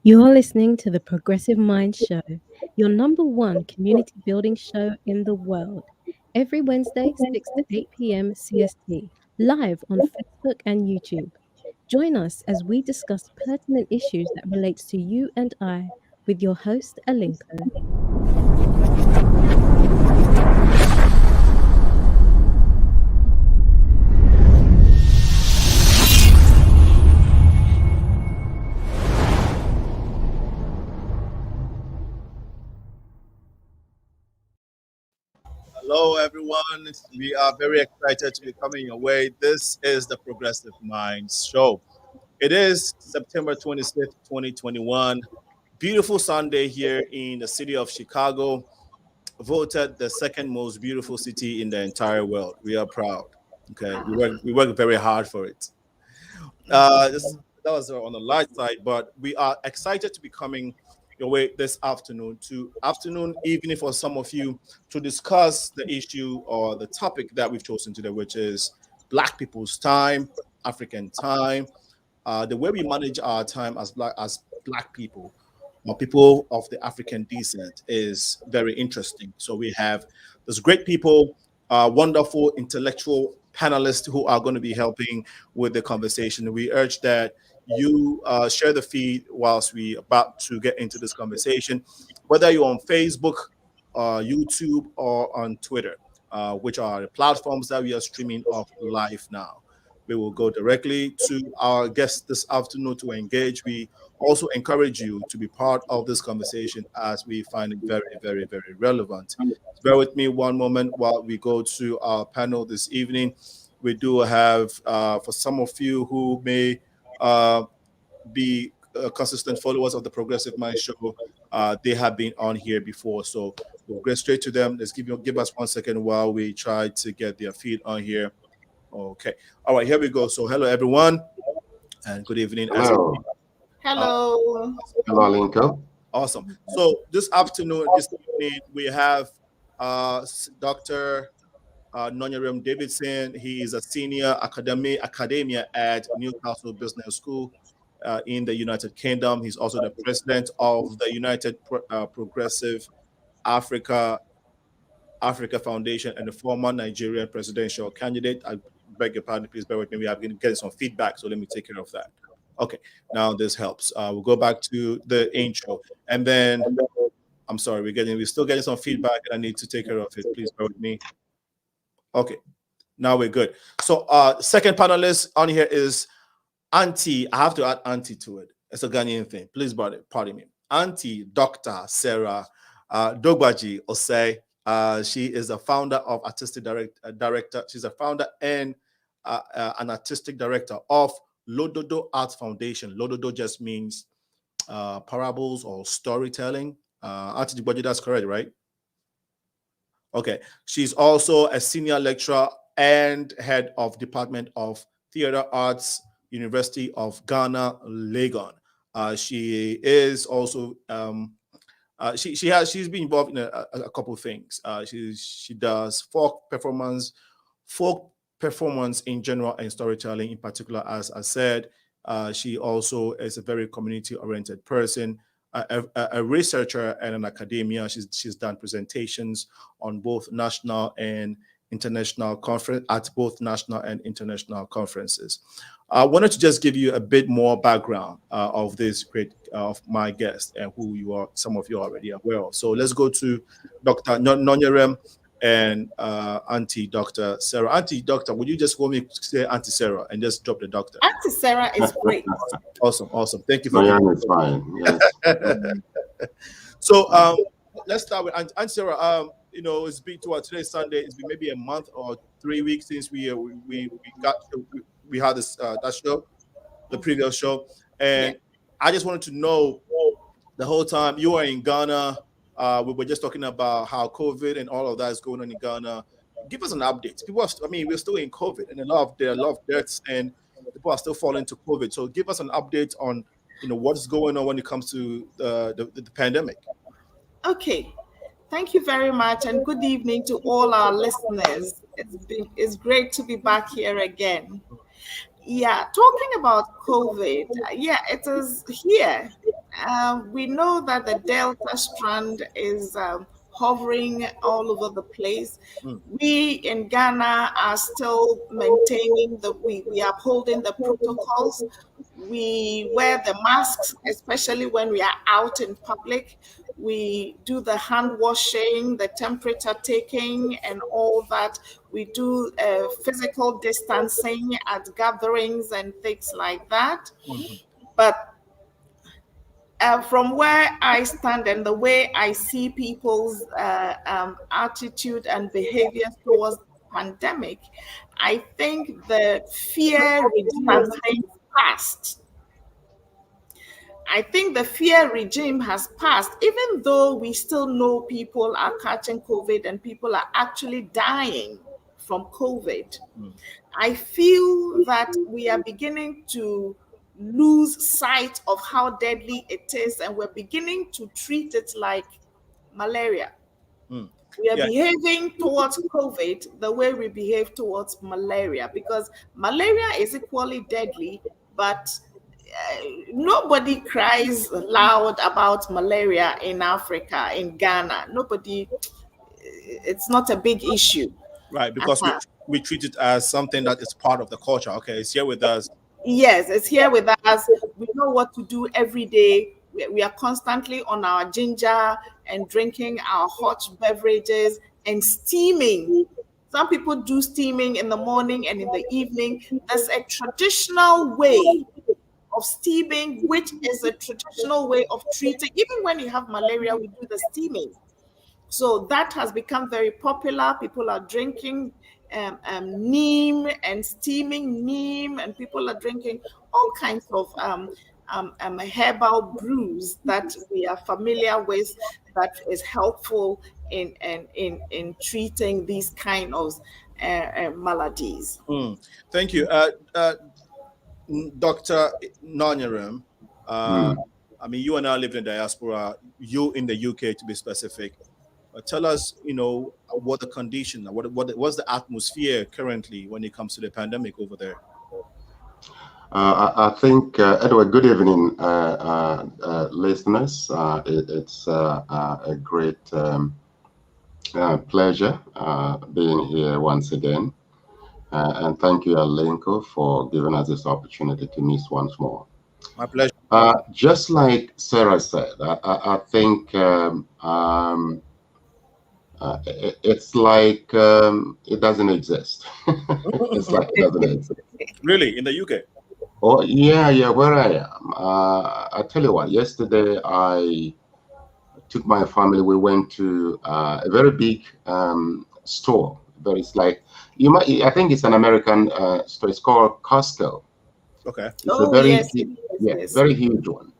You're listening to the Progressive Mind Show, your number one community building show in the world. Every Wednesday, 6 to 8 p.m. CST, live on Facebook and YouTube. Join us as we discuss pertinent issues that relates to you and I with your host, Alinko. Hello, everyone. We are very excited to be coming your way. This is the Progressive Minds Show. It is September 26th, 2021. Beautiful Sunday here in the city of Chicago, voted the second most beautiful city in the entire world. We are proud. Okay, we work very hard for it. That was on the light side, but we are excited to be coming your way this afternoon, evening for some of you to discuss the issue or the topic that we've chosen today, which is Black people's time, African time, the way we manage our time as black people or people of the African descent is very interesting. So we have those great people, wonderful intellectual panelists who are going to be helping with the conversation. We urge that you share the feed whilst we about to get into this conversation, whether you're on Facebook, YouTube, or on Twitter, which are the platforms that we are streaming off live now. We will go directly to our guest this afternoon to engage. We also encourage you to be part of this conversation as we find it very, very, very relevant. Bear with me one moment while we go to our panel this evening. We do have, for some of you who may be consistent followers of the Progressive Mind Show, they have been on here before. So we'll get straight to them. Let's give us 1 second while we try to get their feed on here. Okay. All right, here we go. So hello, everyone, and good evening. Hello. Hello. Hello, Alinko. Awesome. So this evening, we have Dr. NONYEREM Davidson. He is a senior academia at Newcastle Business School in the United Kingdom. He's also the president of the United Progressive Africa Foundation and the former Nigerian presidential candidate. I beg your pardon, please bear with me. We are going to get some feedback, so let me take care of that. Okay, now this helps. We'll go back to the intro, and then I'm sorry, we're still getting some feedback, and I need to take care of it. Please bear with me. Okay, now we're good. So, second panelist on here is Auntie. I have to add Auntie to it. It's a Ghanaian thing. Please pardon me. Auntie Dr. Sarah DORGBADZI OSSEI. She is the founder of artistic director. She's a founder and an artistic director of Lododo Art Foundation. Lododo just means parables or storytelling. Auntie DORGBADZI, that's correct, right? Okay. She's also a senior lecturer and head of Department of Theatre Arts, University of Ghana, Legon. She is also she's been involved in a couple of things. She does folk performance in general and storytelling in particular. As I said, she also is a very community-oriented person, a researcher and an academia. She's done presentations on both national and international conference at both national and international conferences. I wanted to just give you a bit more background of this great of my guest and who you are. Some of you are already aware of. So let's go to Dr. NONYEREM and Auntie Dr. Sarah. Auntie Doctor, would you just want me to say Auntie Sarah and just drop the doctor? Auntie Sarah is great. Awesome. Thank you for that. It's fine. Yes. So let's start with Auntie Sarah. It's been today's Sunday. It's been maybe a month or 3 weeks since we had this that show, the previous show, and I just wanted to know the whole time you were in Ghana. We were just talking about how COVID and all of that is going on in Ghana. Give us an update. We're still in COVID, and there are a lot of deaths, and people are still falling to COVID. So give us an update on what's going on when it comes to the pandemic. Okay. Thank you very much, and good evening to all our listeners. It's great to be back here again. Yeah, talking about COVID, it is here. We know that the Delta strand is hovering all over the place. Mm. We in Ghana are still maintaining we are upholding the protocols. We wear the masks, especially when we are out in public. We do the hand washing, the temperature taking, and all that. We do physical distancing at gatherings and things like that. Mhm. But from where I stand and the way I see people's attitude and behavior towards the pandemic, I think the fear regime has passed. I think the fear regime has passed, even though we still know people are catching COVID and people are actually dying from COVID. Mm. I feel that we are beginning to lose sight of how deadly it is, and we're beginning to treat it like malaria. Mm. We are Yeah. behaving towards COVID the way we behave towards malaria, because malaria is equally deadly, but nobody cries loud about malaria in Africa, in Ghana. Nobody, it's not a big issue. Right, because Uh-huh. we treat it as something that is part of the culture. Okay, it's here with us. Yes, it's here with us. We know what to do every day. We are constantly on our ginger and drinking our hot beverages and steaming. Some people do steaming in the morning and in the evening. There's a traditional way of steaming, which is a traditional way of treating. Even when you have malaria, we do the steaming. So that has become very popular. People are drinking neem and steaming neem, and people are drinking all kinds of herbal brews that we are familiar with, that is helpful in treating these kind of maladies. Mm. Thank you, Dr. NONYEREM. Uh, Mm. I mean, you and I live in the diaspora. You in the UK, to be specific. Tell us, what the condition, what's the atmosphere currently when it comes to the pandemic over there? I think, Edward, good evening, listeners. It's a great pleasure being here once again. And thank you, Alenko, for giving us this opportunity to meet once more. My pleasure. Just like Sarah said, I think it's like it doesn't exist. It's like it doesn't exist. Really, in the UK? Oh, yeah, where I am. I tell you what, yesterday I took my family, we went to a very big store. But it's like, I think it's an American store. It's called Costco. Okay. It's a Oh, very, yes, yes. very huge one.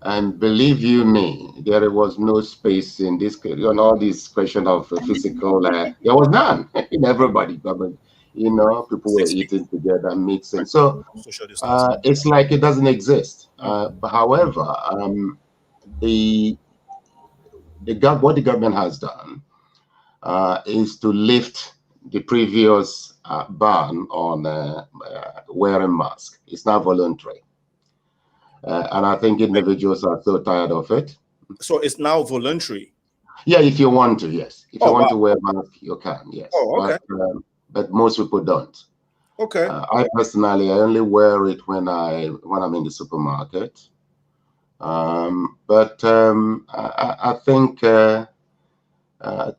And believe you me, there was no space in this, all this question of physical, there was none in everybody. But, people were 6 feet eating together, mixing. So social distance. it's like it doesn't exist. But however, what the government has done is to lift the previous ban on wearing masks. It's now voluntary. And I think individuals are so tired of it. So it's now voluntary. Yeah, if you want to, yes. If you want wow. to wear a mask, you can, yes. Oh, okay. But most people don't. Okay. I personally, I only wear it when I'm in the supermarket. But I think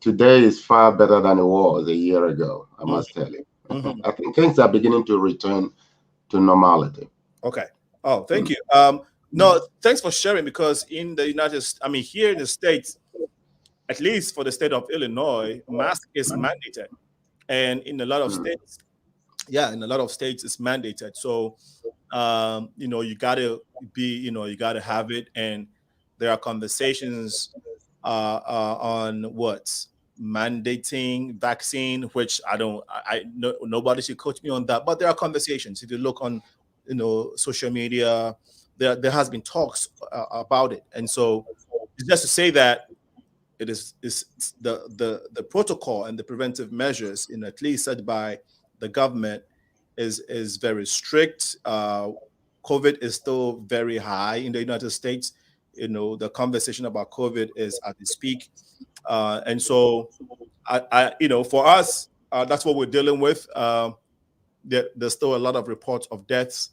today is far better than it was a year ago, I must tell you. I think things are beginning to return to normality. Okay. Oh, thank you. No, thanks for sharing, because in the here in the States, at least for the state of Illinois, mask is mandated. And in a lot of states, it's mandated. So, you gotta have it. And there are conversations on what's mandating vaccine, which nobody should coach me on that. But there are conversations. If you look on, social media, there has been talks about it. And so it's just to say that it is the protocol and the preventive measures, at least set by the government, is very strict. COVID is still very high in the United States. The conversation about COVID is at its peak. And so, for us, that's what we're dealing with. There's still a lot of reports of deaths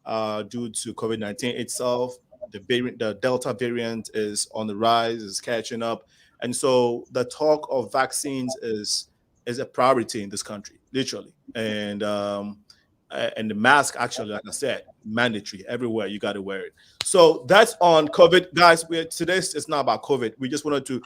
due to COVID-19 itself. The Delta variant is on the rise, is catching up. And so the talk of vaccines is a priority in this country, literally. And the mask, actually, like I said, mandatory everywhere. You got to wear it. So that's on COVID, guys. Today it's not about COVID. We just wanted to,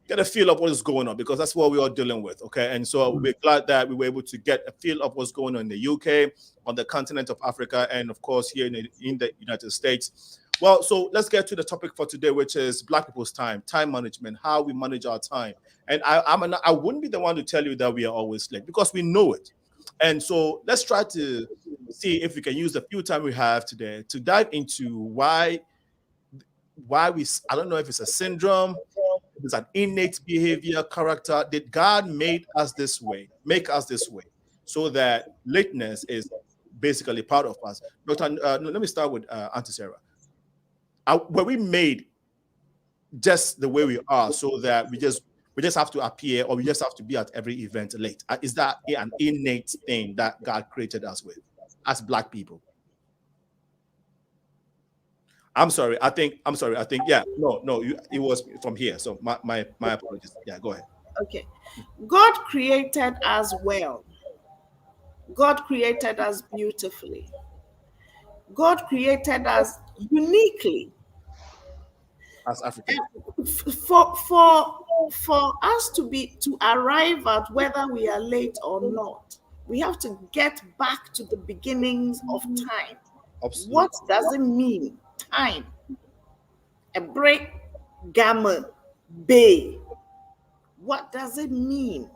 get a feel of what is going on, because that's what we are dealing with. Okay, and so we're glad that we were able to get a feel of what's going on in the UK, on the continent of Africa, and of course here in the United States. Well, so let's get to the topic for today, which is Black people's time management, how we manage our time. And I wouldn't be the one to tell you that we are always late, because we know it. And so let's try to see if we can use the few time we have today to dive into why I don't know if it's a syndrome, if it's an innate behavior, character. Did God make us this way, so that lateness is basically part of us? Dr. Let me start with Auntie Sarah. Were we made just the way we are, so that we just have to appear, or we just have to be at every event late? Is that an innate thing that God created us with as Black people? I'm sorry. I think, yeah, no, it was from here. So my apologies. Yeah, go ahead. Okay. God created us well. God created us beautifully. God created us uniquely. As Africans. For us to arrive at whether we are late or not, we have to get back to the beginnings of time. Absolutely. What does it mean? Time. A break, gamma, bay. What does it mean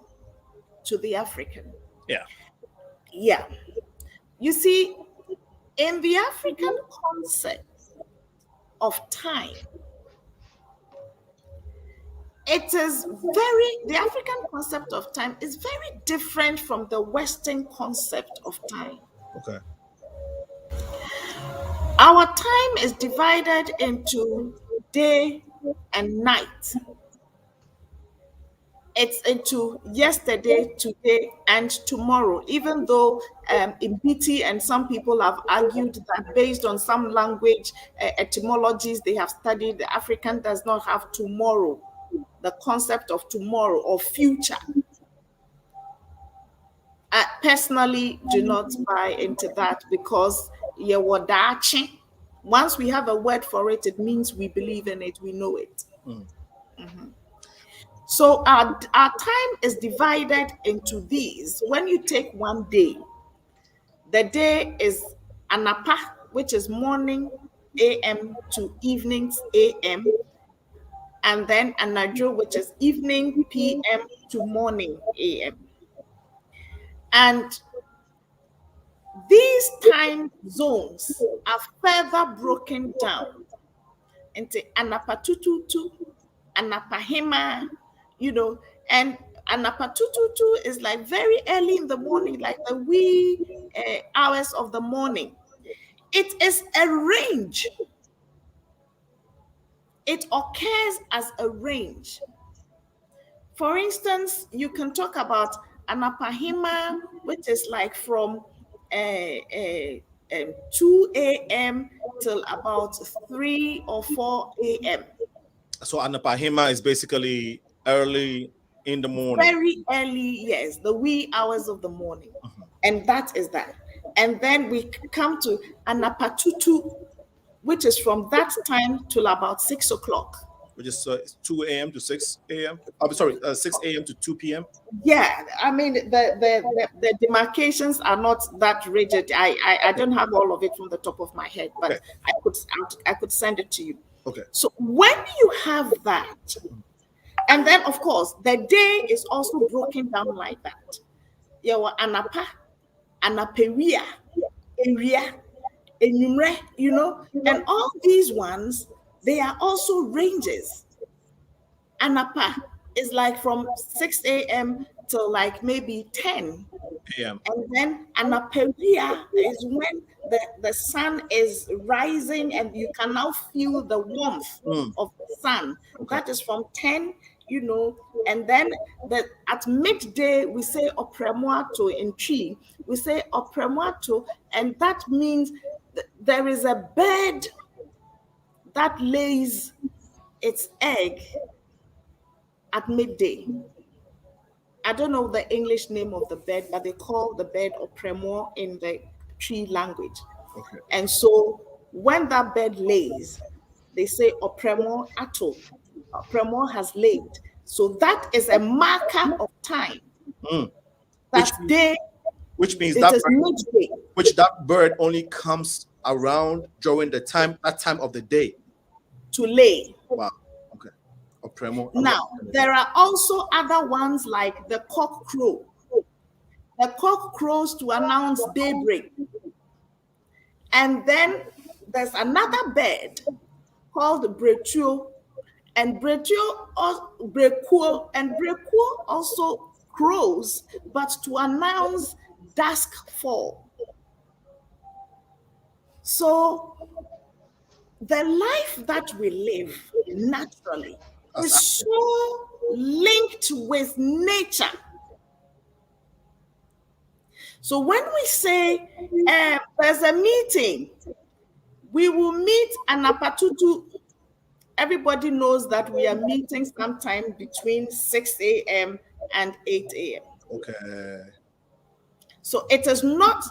to the African? Yeah. You see, in the African concept of time, the African concept of time is very different from the Western concept of time. Okay. Our time is divided into day and night. It's into yesterday, today, and tomorrow, even though in BT and some people have argued that based on some language etymologies they have studied, the African does not have tomorrow, the concept of tomorrow or future. I personally do not buy into that, because once we have a word for it, it means we believe in it, we know it. Mm-hmm. So our time is divided into these. When you take one day, the day is Anapa, which is morning AM to evenings AM, and then Anajo, which is evening PM to morning AM. And these time zones are further broken down into Anapatututu, Anapahima, and Anapatututu is like very early in the morning, like the wee hours of the morning. It is a range. It occurs as a range. For instance, you can talk about Anapahima, which is like from 2 a.m. till about 3 or 4 a.m. So Anapahima is basically early in the morning. Very early, yes, the wee hours of the morning. Uh-huh. And that is that. And then we come to Anapatutu, which is from that time till about 6 o'clock. Which is 2 a.m. to 6 a.m. I'm sorry, 6 a.m. to 2 p.m. Yeah, I mean the demarcations are not that rigid. I don't have all of it from the top of my head, but okay. I could send it to you. Okay. So when you have that, and then of course the day is also broken down like that. Anapa, Anaperia, Area, Enumre, and all these ones, they are also ranges. Anapa is like from 6 a.m. till like maybe 10 p.m. And then anaperia is when the sun is rising and you can now feel the warmth of the sun. Okay. That is from 10, and then at midday we say opremuato in tree. We say opremuato, and that means there is a bird that lays its egg at midday. I don't know the English name of the bird, but they call the bird opremo in the tree language. Okay. And so when that bird lays, they say opremo ato. Opremo has laid. So that is a marker of time. That day, which means it is midday. Which that bird only comes around during that time of the day to lay. Wow. Okay. Now, there are also other ones like the cock crow. The cock crows to announce daybreak. And then there's another bird called bretuo. And bretuo also crows, but to announce dusk fall. So the life that we live naturally is so linked with nature. So when we say there's a meeting, we will meet Anapatutu. Everybody knows that we are meeting sometime between 6 a.m. and 8 a.m. Okay. So it is not,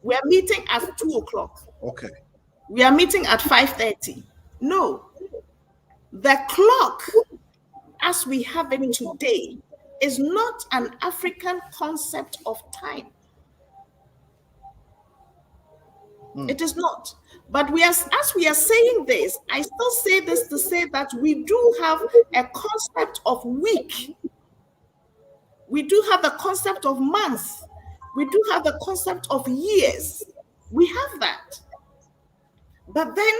we are meeting at 2 o'clock. Okay. We are meeting at 5:30. No. The clock, as we have it today, is not an African concept of time. It is not. But as we are saying this, I still say this to say that we do have a concept of week. We do have the concept of months. We do have the concept of years. We have that. But then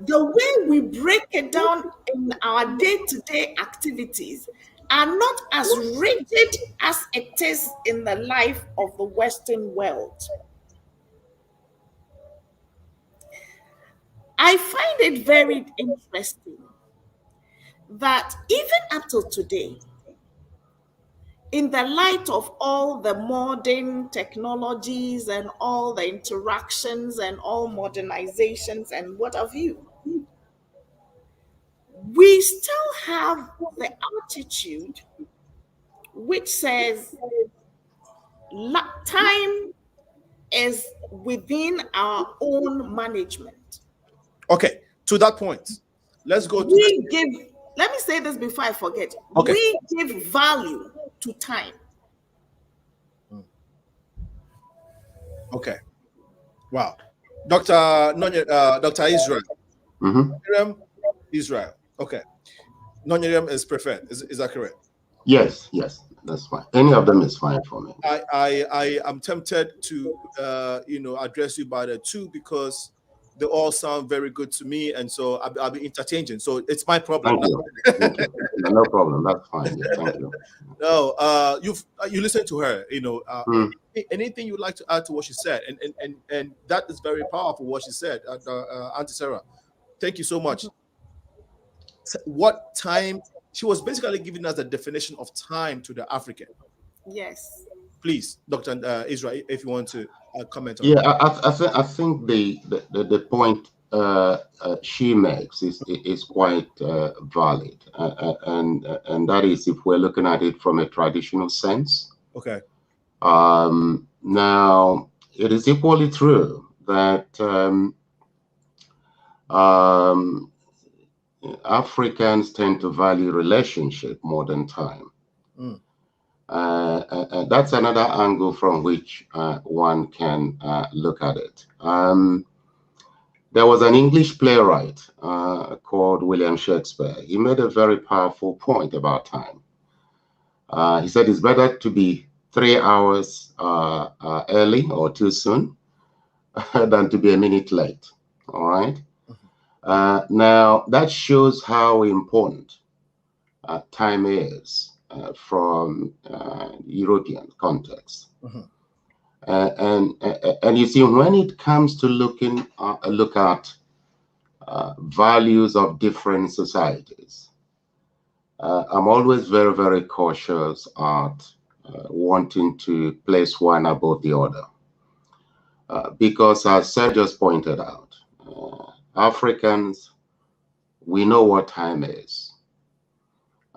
the way we break it down in our day-to-day activities are not as rigid as it is in the life of the Western world. I find it very interesting that even up till today, in the light of all the modern technologies and all the interactions and all modernizations and what have you, we still have the attitude which says time is within our own management. Okay, to that point, let's go to let me say this before I forget. Okay. We give value to time. Okay. Wow. Dr. Israel. NONYEREM, Israel. Okay. NONYEREM is preferred. Is that correct? Yes, that's fine. Any of them is fine for me. I am tempted to address you by the two because they all sound very good to me, and so I'll be interchanging. So it's my problem. Thank you. Thank you. No problem. That's fine. Yeah, thank you. No, you listen to her. Anything you'd like to add to what she said, and that is very powerful. What she said, Auntie Sarah. Thank you so much. What time? She was basically giving us the definition of time to the African. Yes. Please, Dr. Israel, if you want to comment on that. I think the point she makes is quite valid, and that is if we're looking at it from a traditional sense. Okay. Now, it is equally true that Africans tend to value relationship more than time. That's another angle from which one can look at it. There was an English playwright called William Shakespeare. He made a very powerful point about time. He said it's better to be 3 hours early or too soon than to be a minute late. All right. Now, that shows how important time is from European context. And you see, when it comes to look at values of different societies, I'm always very, very cautious at wanting to place one above the other. Because as Sir just pointed out, Africans, we know what time is.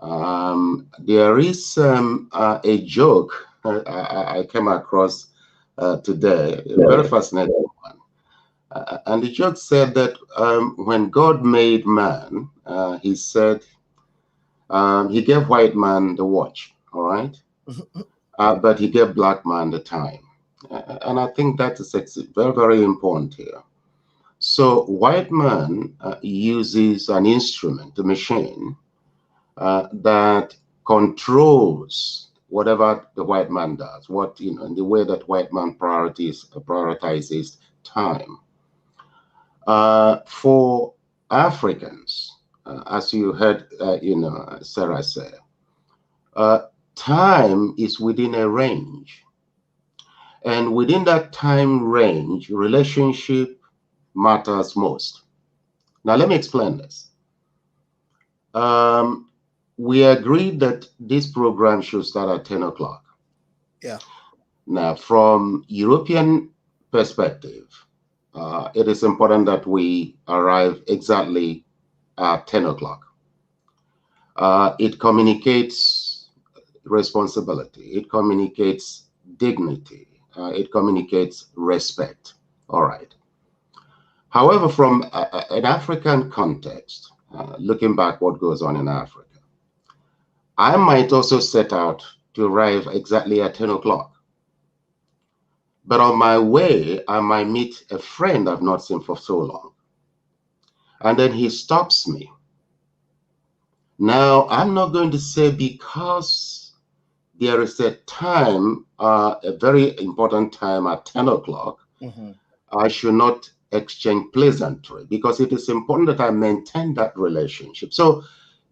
There is a joke I came across today, a very fascinating one. And the joke said that when God made man, he said he gave white man the watch, all right? But he gave black man the time. And I think that is very, very important here. So white man uses an instrument, a machine, that controls whatever the white man does, in the way that white man prioritizes time. For Africans, as you heard, Sarah say, time is within a range. And within that time range, relationship matters most. Now, let me explain this. We agreed that this program should start at 10 o'clock. Yeah. Now, from European perspective, it is important that we arrive exactly at 10 o'clock. It communicates responsibility. It communicates dignity. It communicates respect. All right. However, from an African context, looking back what goes on in Africa, I might also set out to arrive exactly at 10 o'clock. But on my way, I might meet a friend I've not seen for so long. And then he stops me. Now, I'm not going to say because there is a time, a very important time at 10 o'clock, I should not exchange pleasantry, because it is important that I maintain that relationship. So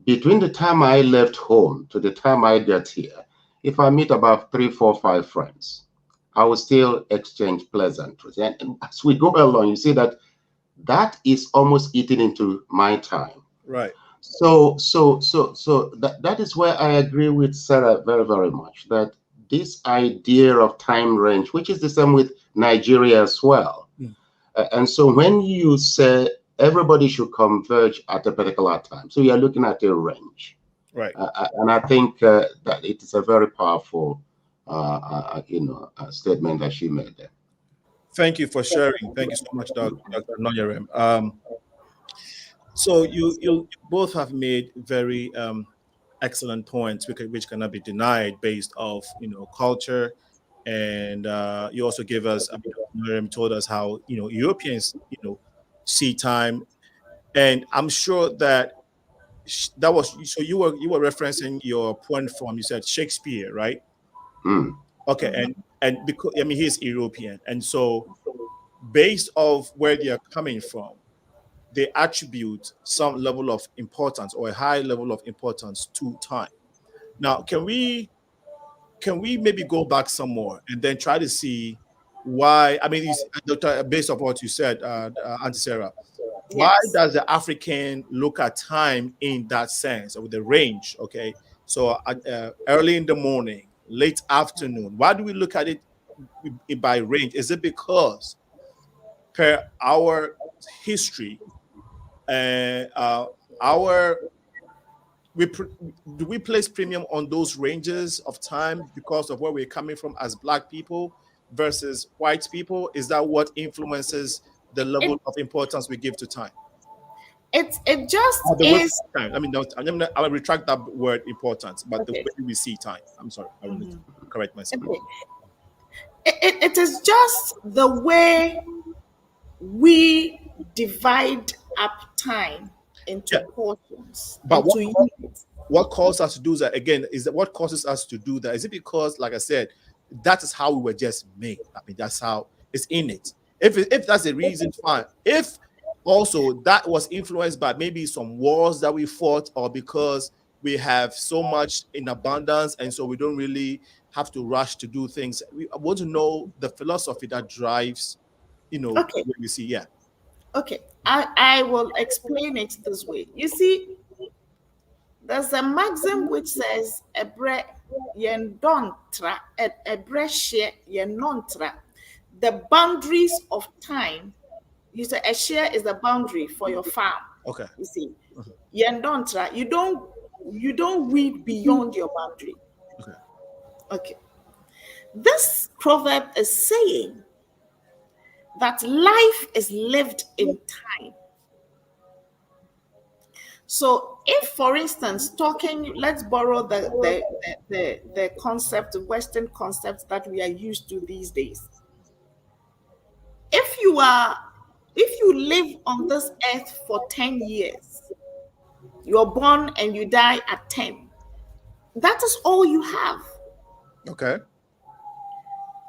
between the time I left home to the time I get here, if I meet about 3, 4, 5 friends, I will still exchange pleasantries. And as we go along, you see that is almost eating into my time. Right. So that is where I agree with Sarah very, very much, that this idea of time range, which is the same with Nigeria as well. And so when you say everybody should converge at a particular time, so you're looking at a range. Right. And I think that it is a very powerful, statement that she made there. Thank you for sharing. Thank you so much, Dr. NONYEREM. So you both have made very excellent points which cannot be denied based off culture, and you also gave us NONYEREM told us how Europeans see time, and I'm sure that was so you were referencing your point from, you said Shakespeare, right? Okay, and because he's European, and so based off where they are coming from, they attribute some level of importance or a high level of importance to time. Now, can we maybe go back some more and then try to see why? Doctor, based on what you said, Auntie Sarah, why does the African look at time in that sense, or with the range? Okay, so early in the morning, late afternoon. Why do we look at it by range? Is it because per our history, do we place premium on those ranges of time because of where we're coming from as Black people versus white people? Is that what influences the level of importance we give to time? It just is. Time. I will retract that word importance, but the way we see time. I'm sorry, I will correct myself. Okay. It is just the way we divide up time into portions. But what causes us to do that again? What causes us to do that? Is it because, like I said, that is how we were just made? That's how it's in it. If that's the reason, fine. If also that was influenced by maybe some wars that we fought, or because we have so much in abundance, and so we don't really have to rush to do things. I want to know the philosophy that drives, Okay, what we see. Yeah. okay. I will explain it this way. You see, there's a maxim which says ebre yen dontra ebre share yen nontra. The boundaries of time. You say a share is the boundary for your farm. Okay. You see, yen dontra. You don't weed beyond your boundary. Okay. Okay. This proverb is saying that life is lived in time. So, if, for instance, let's borrow the concept, the Western concept that we are used to these days. If you live on this earth for 10 years, you're born and you die at 10. That is all you have. Okay.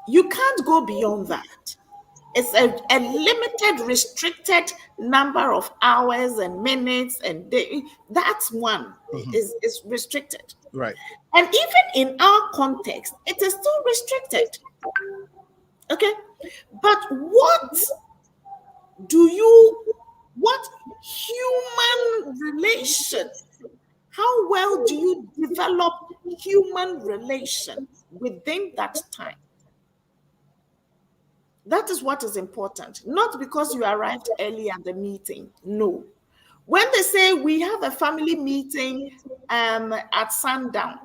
You can't go beyond that. It's a limited, restricted number of hours and minutes and days. That's one is restricted. Right. And even in our context, it is still restricted. Okay. But what human relation, how well do you develop human relation within that time? That is what is important. Not because you arrived early at the meeting. No. When they say we have a family meeting at sundown,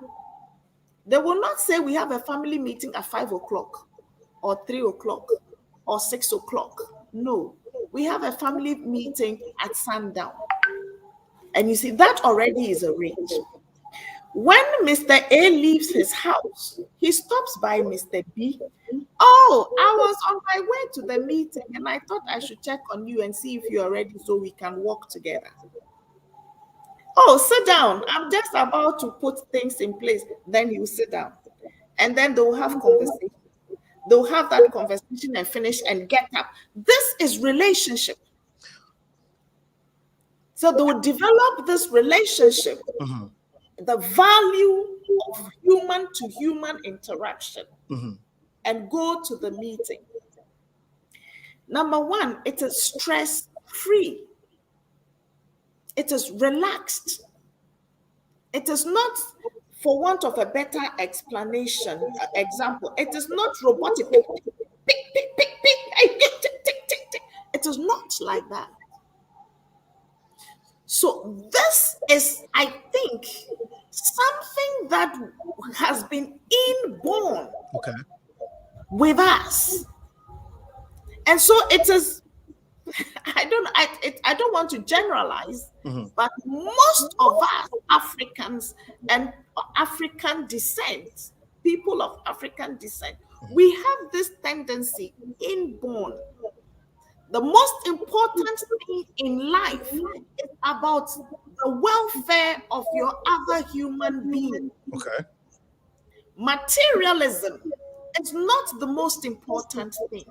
they will not say we have a family meeting at 5 o'clock or 3 o'clock or 6 o'clock. No. We have a family meeting at sundown. And you see, that already is a range. When Mr. A leaves his house, he stops by Mr. B. Oh, I was on my way to the meeting and I thought I should check on you and see if you're ready so we can walk together. Oh, sit down. I'm just about to put things in place. Then you sit down. And then they'll have conversation. They'll have that conversation and finish and get up. This is relationship. So they will develop this relationship. The value of human to human interaction and go to the meeting. Number one, it is stress-free. It is relaxed. It is not, for want of a better example, it is not robotic. It is not like that. So this is, I think, something that has been inborn with us. And so it is, I don't want to generalize, but most of us Africans and African descent, people of African descent, we have this tendency inborn. The most important thing in life is about the welfare of your other human being. Okay. Materialism is not the most important thing.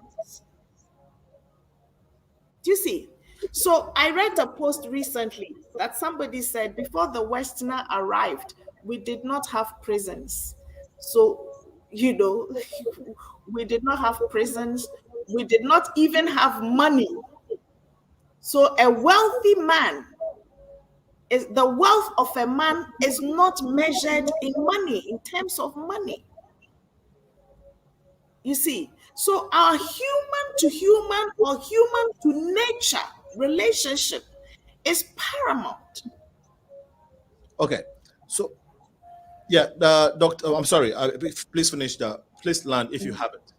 Do you see? So I read a post recently that somebody said before the Westerner arrived, we did not have prisons. So, we did not have prisons. We did not even have money. So a wealthy man, the wealth of a man is not measured in money, in terms of money. You see, so our human to human or human to nature relationship is paramount. Okay. So, yeah, the doctor, I'm sorry, please finish please land if you have it.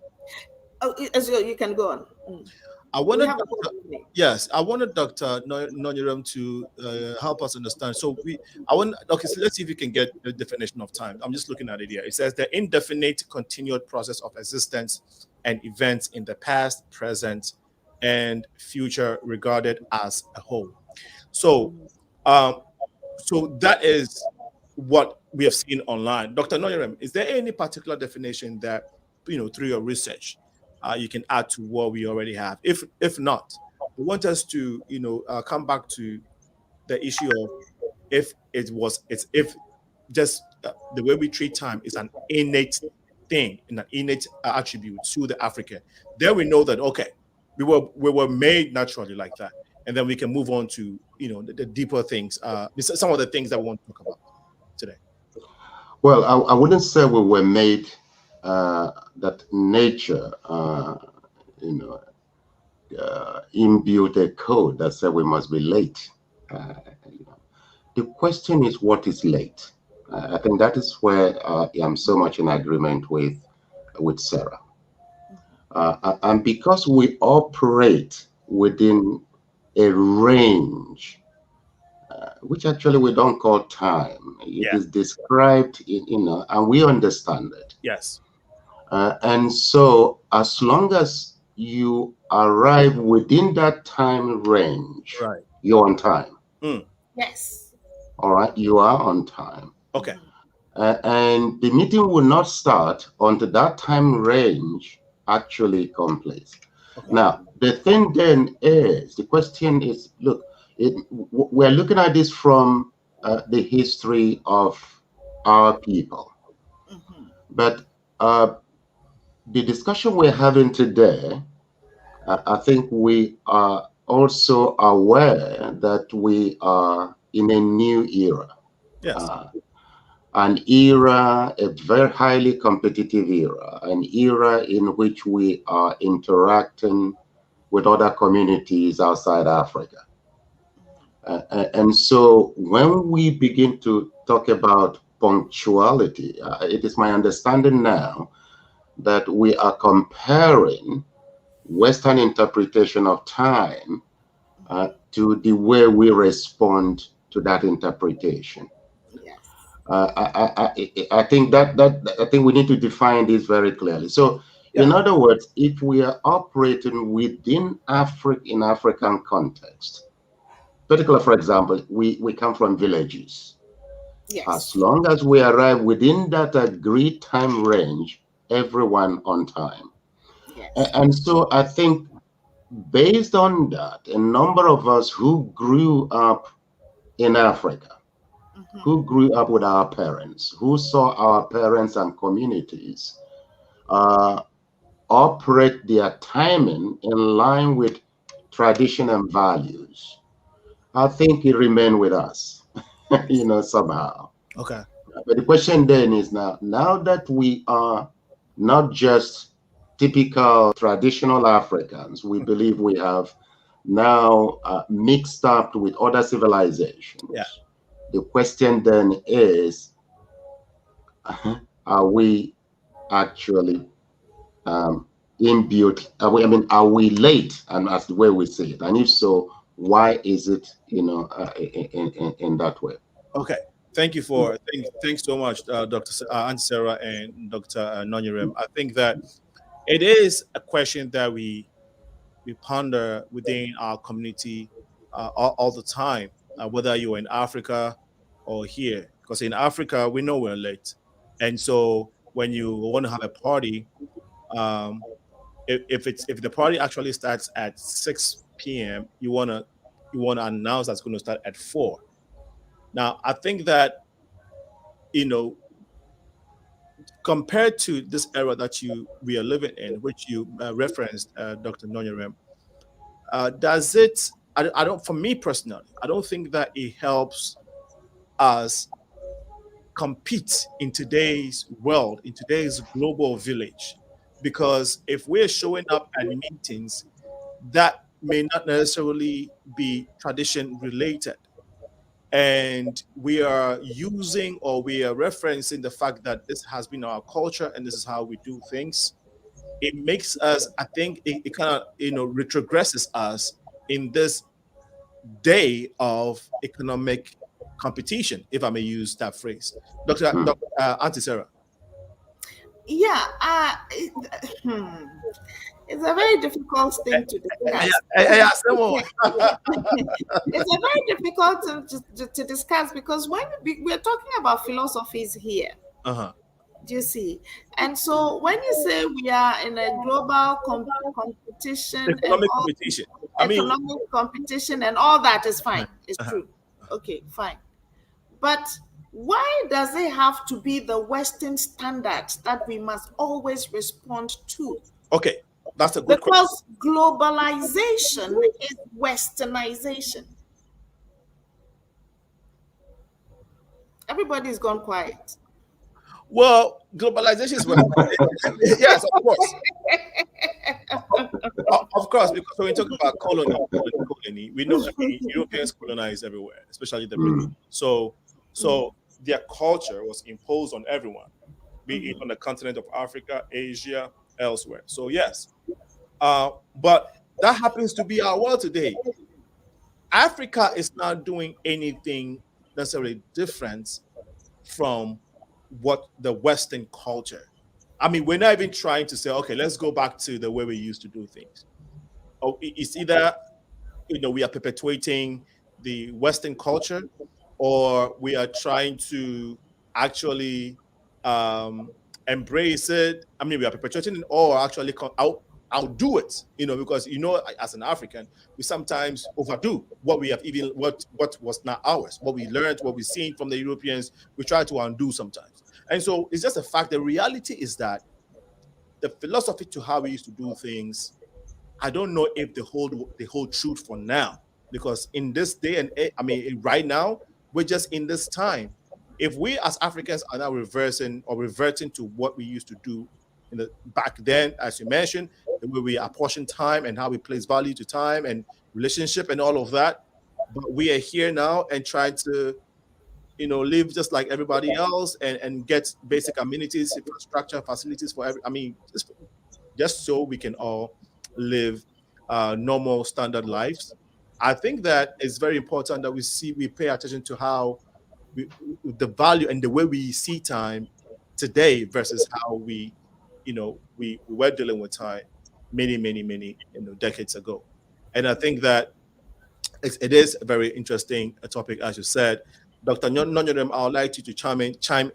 Oh, you can go on. I wanted, I wanted Dr. NONYEREM to help us understand. So so let's see if we can get the definition of time. I'm just looking at it here. It says the indefinite continued process of existence and events in the past, present, and future regarded as a whole. So, so that is what we have seen online. Dr. NONYEREM, is there any particular definition that, through your research, you can add to what we already have? If not, we want us to, come back to the issue of if just the way we treat time is an innate thing, an innate attribute to the African, then we know that okay, we were made naturally like that, and then we can move on to the deeper things, some of the things that we want to talk about today. Well, I wouldn't say we were made that nature, imbued a code that said we must be late. The question is, what is late? I think that is where I'm so much in agreement with Sarah. And because we operate within a range, which actually we don't call time. It is described in, and we understand it. Yes. And so as long as you arrive within that time range, right, you're on time. Yes. All right, you are on time. Okay. And the meeting will not start until that time range actually completes. Okay. Now, the thing then is, the question is, look, we're looking at this from the history of our people. But the discussion we're having today, I think we are also aware that we are in a new era. Yes. An era, a very highly competitive era, an era in which we are interacting with other communities outside Africa. And so when we begin to talk about punctuality, it is my understanding now that we are comparing Western interpretation of time to the way we respond to that interpretation. Yes. I think I think we need to define this very clearly. So, in other words, if we are operating within in African context, particularly, for example, we come from villages. Yes. As long as we arrive within that agreed time range, everyone on time. Yes. And so I think based on that, a number of us who grew up in Africa, who grew up with our parents, who saw our parents and communities operate their timing in line with tradition and values, I think it remained with us, somehow. Okay. But the question then is now that we are not just typical traditional Africans, we believe we have now mixed up with other civilizations. Yeah. The question then is, are we actually imbued? Are we late? And that's the way we see it. And if so, why is it, in that way? Okay. Thank you thanks so much, Dr. Aunt Sarah and Dr. NONYEREM. I think that it is a question that we ponder within our community all the time, whether you're in Africa or here. Because in Africa, we know we're late. And so when you want to have a party, if the party actually starts at 6 p.m., you want to announce that's going to start at 4. Now, I think that, compared to this era that we are living in, which you referenced, Dr. NONYEREM, does it? I don't. For me personally, I don't think that it helps us compete in today's world, in today's global village, because if we're showing up at meetings, that may not necessarily be tradition related. And we are using, or we are referencing the fact that this has been our culture and this is how we do things. It makes us, I think it kind of, retrogresses us in this day of economic competition, if I may use that phrase. Dr. Auntie Sarah. Yeah, it's a very difficult thing to discuss. It's a very difficult to discuss because when we're talking about philosophies here, do you see? And so when you say we are in a global competition, economic competition, economic competition and all that is fine. It's true. Okay, fine. But why does it have to be the Western standards that we must always respond to? Okay, that's a good question. Because globalization is westernization. Everybody's gone quiet. Well, globalization is yes, of course. Of course, because when we talk about colony, we know Europeans colonized everywhere, especially the British. So their culture was imposed on everyone, be it on the continent of Africa, Asia, elsewhere. So yes, but that happens to be our world today. Africa is not doing anything necessarily different from what the Western culture. I mean, we're not even trying to say, okay, let's go back to the way we used to do things. Oh, it's either we are perpetuating the Western culture, or we are trying to actually embrace it. I mean, we are perpetuating it, or actually outdo it. Because as an African, we sometimes overdo what we have, even what was not ours, what we learned, what we've seen from the Europeans. We try to undo sometimes, and so it's just a fact. The reality is that the philosophy to how we used to do things, I don't know if the whole truth for now, because in this day and age, I mean, right now, we're just in this time. If we as Africans are now reverting to what we used to do back then, as you mentioned, the way we apportion time and how we place value to time and relationship and all of that, but we are here now and try to, live just like everybody else and get basic amenities, infrastructure, facilities for just so we can all live normal standard lives. I think that it's very important that we pay attention to how the value and the way we see time today versus how we were dealing with time many decades ago. And I think that it is a very interesting topic, as you said. Dr. Nonyorem, I would like you to chime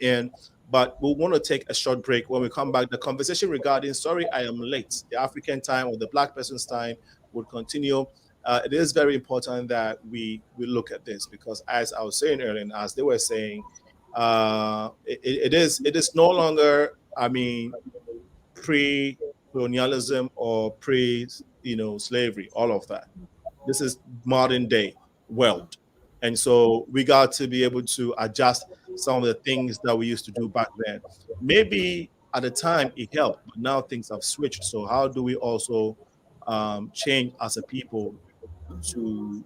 in, but we'll want to take a short break. When we come back, the conversation regarding sorry I am late, the African time or the Black person's time would continue. It is very important that we look at this, because as I was saying earlier, and as they were saying, it is no longer, I mean, pre-colonialism or slavery, all of that. This is modern day world. And so we got to be able to adjust some of the things that we used to do back then. Maybe at the time it helped, but now things have switched. So how do we also change as a people to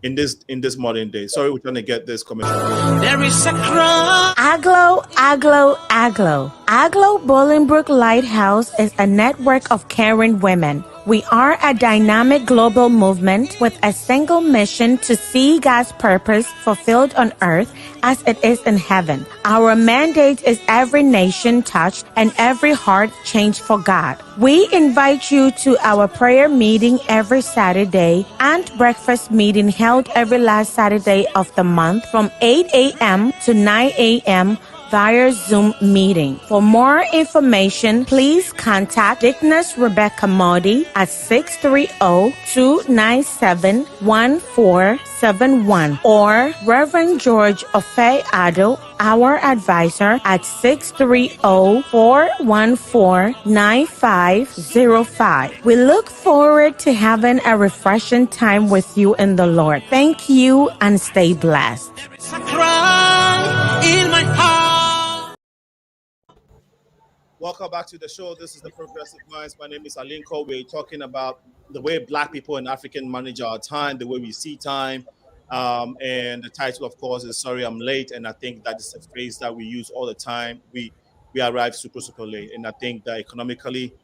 in this modern day? Sorry, we're trying to get this commercial. There is a cry. Aglo, Aglo, Aglo. Aglo Bolingbrook Lighthouse is a network of caring women. We are a dynamic global movement with a single mission to see God's purpose fulfilled on earth as it is in heaven. Our mandate is every nation touched and every heart changed for God. We invite you to our prayer meeting every Saturday and breakfast meeting held every last Saturday of the month from 8 a.m. to 9 a.m. via Zoom meeting. For more information, please contact Dickness Rebecca Modi at 630-297-1471 or Reverend George Ofe Ado, our advisor, at 630-414-9505. We look forward to having a refreshing time with you in the Lord. Thank you and stay blessed. There's a cry in my heart. Welcome back to the show. This is the Progressive Minds. My name is Alinko. We're talking about the way Black people and African manage our time, the way we see time. And the title, of course, is Sorry I'm Late. And I think that is a phrase that we use all the time. We arrive super late. And I think that economically,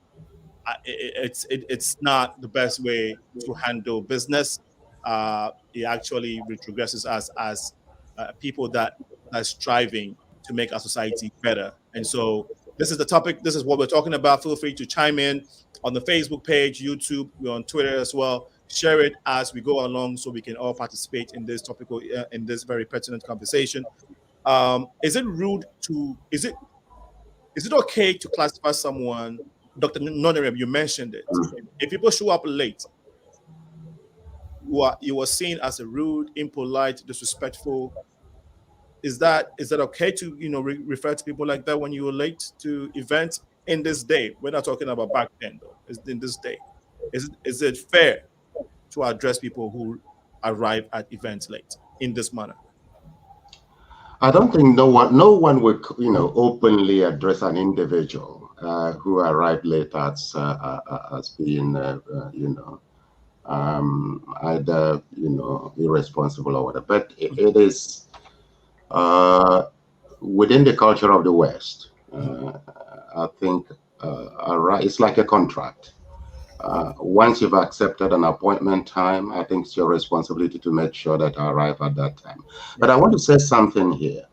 it's not the best way to handle business. It actually retrogresses us as people that are striving to make our society better. And so this is the topic. This is what we're talking about. Feel free to chime in on the Facebook page, YouTube, we're on Twitter as well. Share it as we go along so we can all participate in this topical, in this very pertinent conversation. Is it okay to classify someone, Dr. Nonyrem, you mentioned it. If people show up late, you were seen as a rude, impolite, disrespectful. Is that okay to refer to people like that when you were late to events in this day? We're not talking about back then though. Is in this day, is it fair to address people who arrive at events late in this manner? I don't think no one would openly address an individual who arrived late as being either irresponsible or whatever. But it is within the culture of the West. I think it's like a contract. Once you've accepted an appointment time, I think it's your responsibility to make sure that I arrive at that time. But I want to say something here.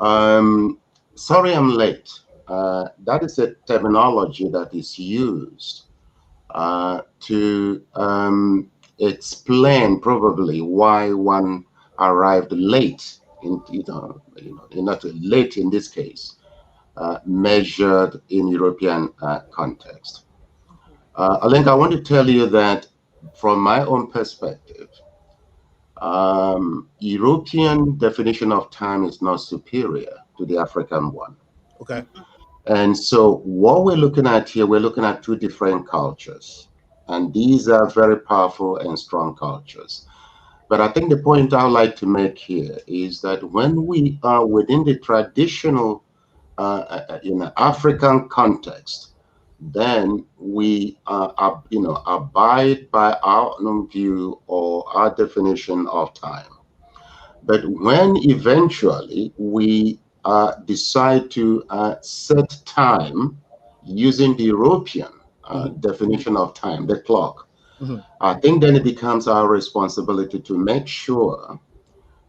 Sorry, I'm late. That is a terminology that is used to explain probably why one arrived late. Not late in this case, measured in European context. Alenka, I want to tell you that from my own perspective, European definition of time is not superior to the African one. Okay. And so what we're looking at here, we're looking at two different cultures. And these are very powerful and strong cultures. But I think the point I would like to make here is that when we are within the traditional African context, then we abide by our own view or our definition of time. But when eventually we decide to set time using the European definition of time, the clock, I think then it becomes our responsibility to make sure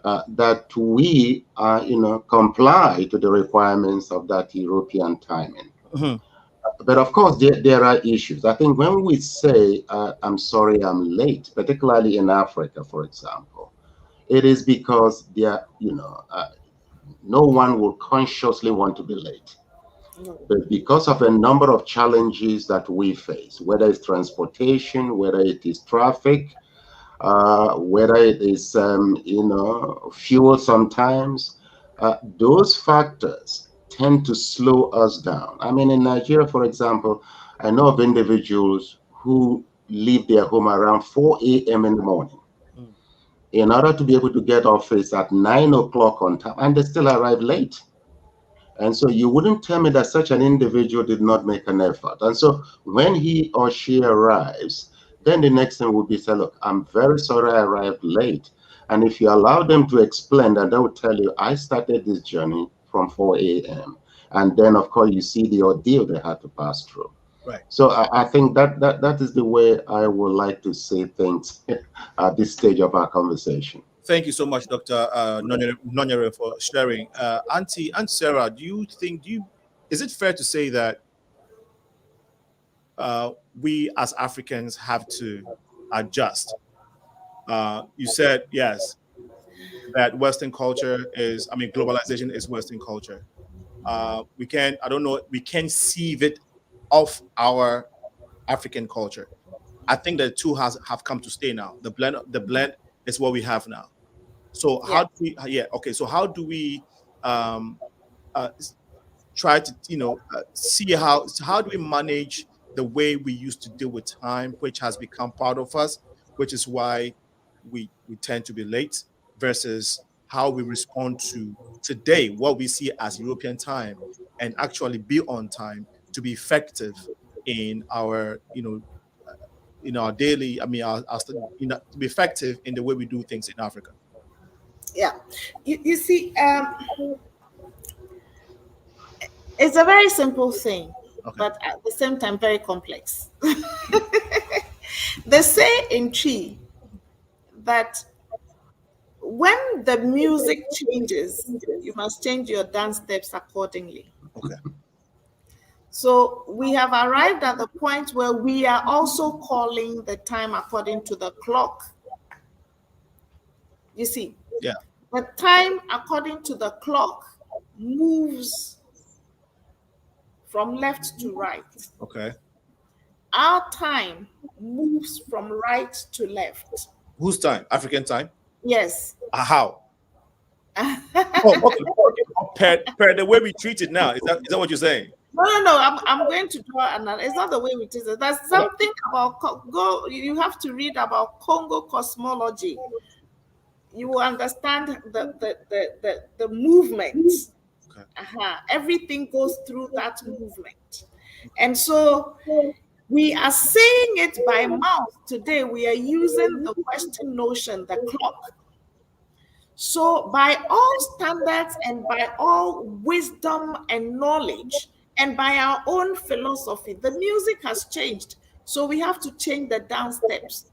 that we comply to the requirements of that European timing. But of course, there are issues. I think when we say, I'm sorry, I'm late, particularly in Africa, for example, it is because no one will consciously want to be late. But because of a number of challenges that we face, whether it's transportation, whether it is traffic, whether it is, fuel sometimes, those factors tend to slow us down. I mean, in Nigeria, for example, I know of individuals who leave their home around 4 a.m. in the morning in order to be able to get office at 9 o'clock on time, and they still arrive late. And so you wouldn't tell me that such an individual did not make an effort. And so when he or she arrives, then the next thing would be say, look, I'm very sorry I arrived late. And if you allow them to explain that, they will tell you, I started this journey from 4 a.m. And then, of course, you see the ordeal they had to pass through. Right. So I think that is the way I would like to say things at this stage of our conversation. Thank you so much, Dr. Nonyerem, for sharing. Auntie Sarah, is it fair to say that we as Africans have to adjust? You said, yes, that Western culture globalization is Western culture. We can't sieve it off our African culture. I think the two have come to stay now. The blend is what we have now. So how do we? So how do we try to see how do we manage the way we used to deal with time, which has become part of us, which is why we tend to be late, versus how we respond to today, what we see as European time, and actually be on time to be effective in our in our daily, to be effective in the way we do things in Africa. Yeah, you see, it's a very simple thing, but at the same time very complex. They say in Chi that when the music changes, you must change your dance steps accordingly. Okay. So we have arrived at the point where we are also calling the time according to the clock. You see, the time according to the clock moves from left to right. Okay. Our time moves from right to left. Whose time? African time? Yes. How? Oh, okay. Per the way we treat it now, is that what you're saying? No. I'm going to draw another. It's not the way we treat it. There's something about go. You have to read about Congo cosmology. You will understand the movement. Okay. Everything goes through that movement, and so we are saying it by mouth today. We are using the Western notion, the clock. So, by all standards and by all wisdom and knowledge, and by our own philosophy, the music has changed. So, we have to change the dance steps.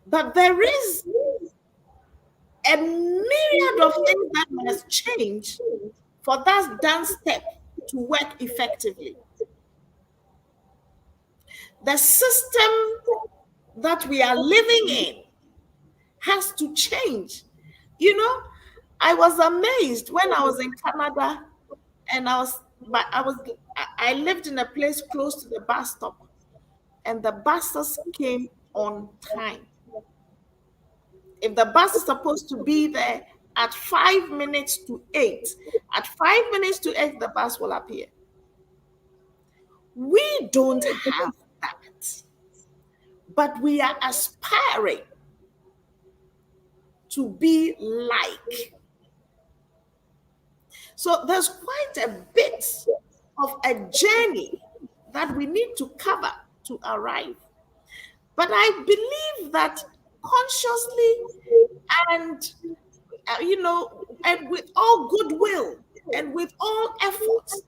But there is a myriad of things that must change for that dance step to work effectively. The system that we are living in has to change. You know, I was amazed when I was in Canada, and I lived in a place close to the bus stop, and the buses came on time. If the bus is supposed to be there at 5 minutes to 8, at 5 minutes to 8, the bus will appear. We don't have that, but we are aspiring to be like. So there's quite a bit of a journey that we need to cover to arrive. But I believe that consciously and and with all goodwill and with all efforts,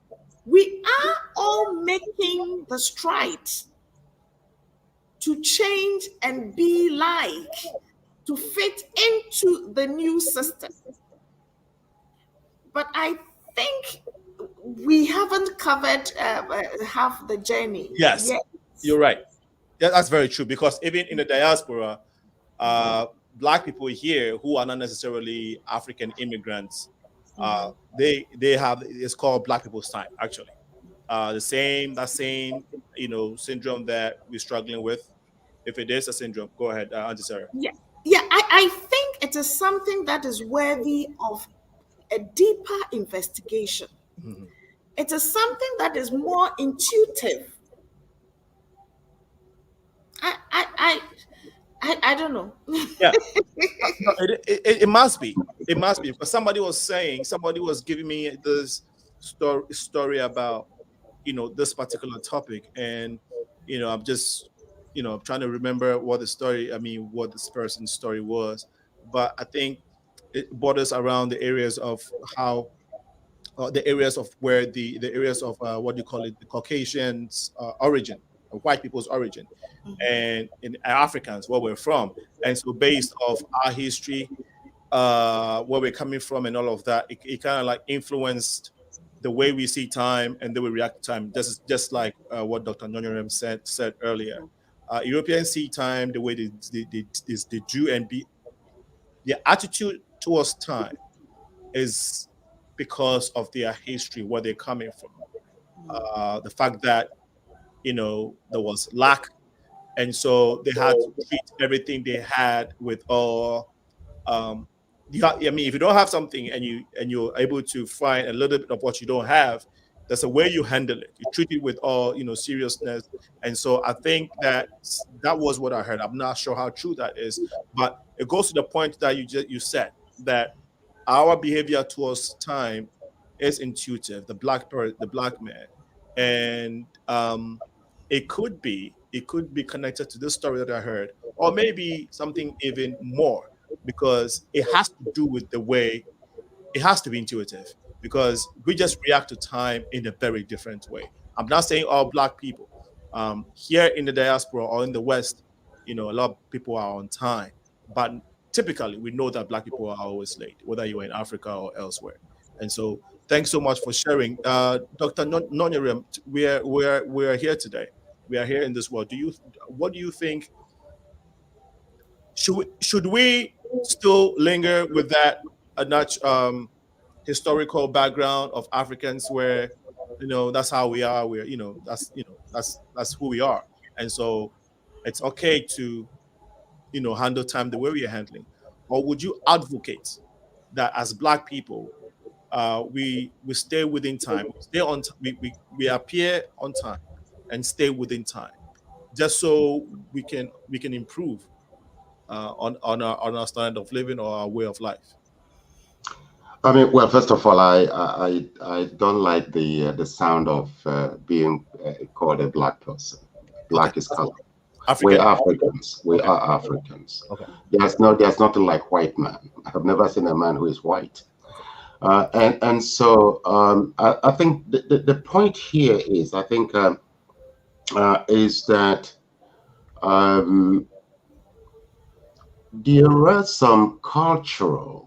we are all making the strides to change and be like, to fit into the new system. But I think we haven't covered half the journey Yes, yet. you're right. Yeah, that's very true, because even in the diaspora, Black people here who are not necessarily African immigrants, they have, it's called Black people's time, actually. That same syndrome that we're struggling with. If it is a syndrome, go ahead, Auntie Sarah. Yeah. I think it is something that is worthy of a deeper investigation. Mm-hmm. It is something that is more intuitive. I don't know. Yeah. No, it must be. It must be, because somebody was giving me this story about this particular topic, and I'm just I'm trying to remember what this person's story was, but I think it borders around the areas of how the areas of where the areas of what do you call it, the Caucasians origin, white people's origin, and in Africans where we're from, and so based off our history, where we're coming from, and all of that, it kind of like influenced the way we see time and the way we react to time. This is just like what Dr. NONYEREM said earlier. Europeans see time the way they do, and their attitude towards time is because of their history, where they're coming from. The fact that there was lack, and so they had to treat everything they had with all. If you don't have something, and you're able to find a little bit of what you don't have, there's a way you handle it. You treat it with all seriousness, and so I think that was what I heard. I'm not sure how true that is, but it goes to the point that you said that our behavior towards time is intuitive. The black man, and it could be connected to this story that I heard, or maybe something even more, because it has to do with the way it has to be intuitive, because we just react to time in a very different way. I'm not saying all Black people. Here in the diaspora or in the West, a lot of people are on time, but typically we know that Black people are always late, whether you're in Africa or elsewhere. And so, thanks so much for sharing, Dr. NONYEREM. We are here today. We are here in this world. What do you think? Should we still linger with that historical background of Africans, where that's how we are, that's who we are, and so it's okay to handle time the way we are handling? Or would you advocate that as Black people, we stay within time, we stay on, we appear on time and stay within time, just so we can improve on our standard of living or our way of life? I mean, well, first of all, I don't like the sound of being called a Black person. Black is color. We're Africans. We are Africans. Okay. There's nothing like white man. I've never seen a man who is white. And so I think the point here is, I think, is that there are some cultural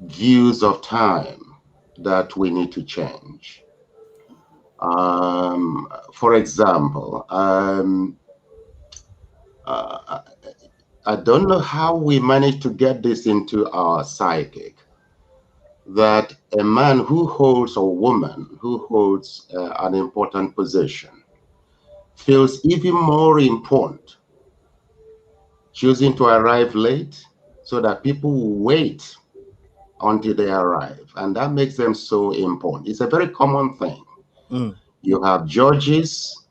views of time that we need to change. For example, I don't know how we managed to get this into our psychic, that a man who holds, or woman who holds an important position feels even more important choosing to arrive late so that people will wait until they arrive. And that makes them so important. It's a very common thing. You have judges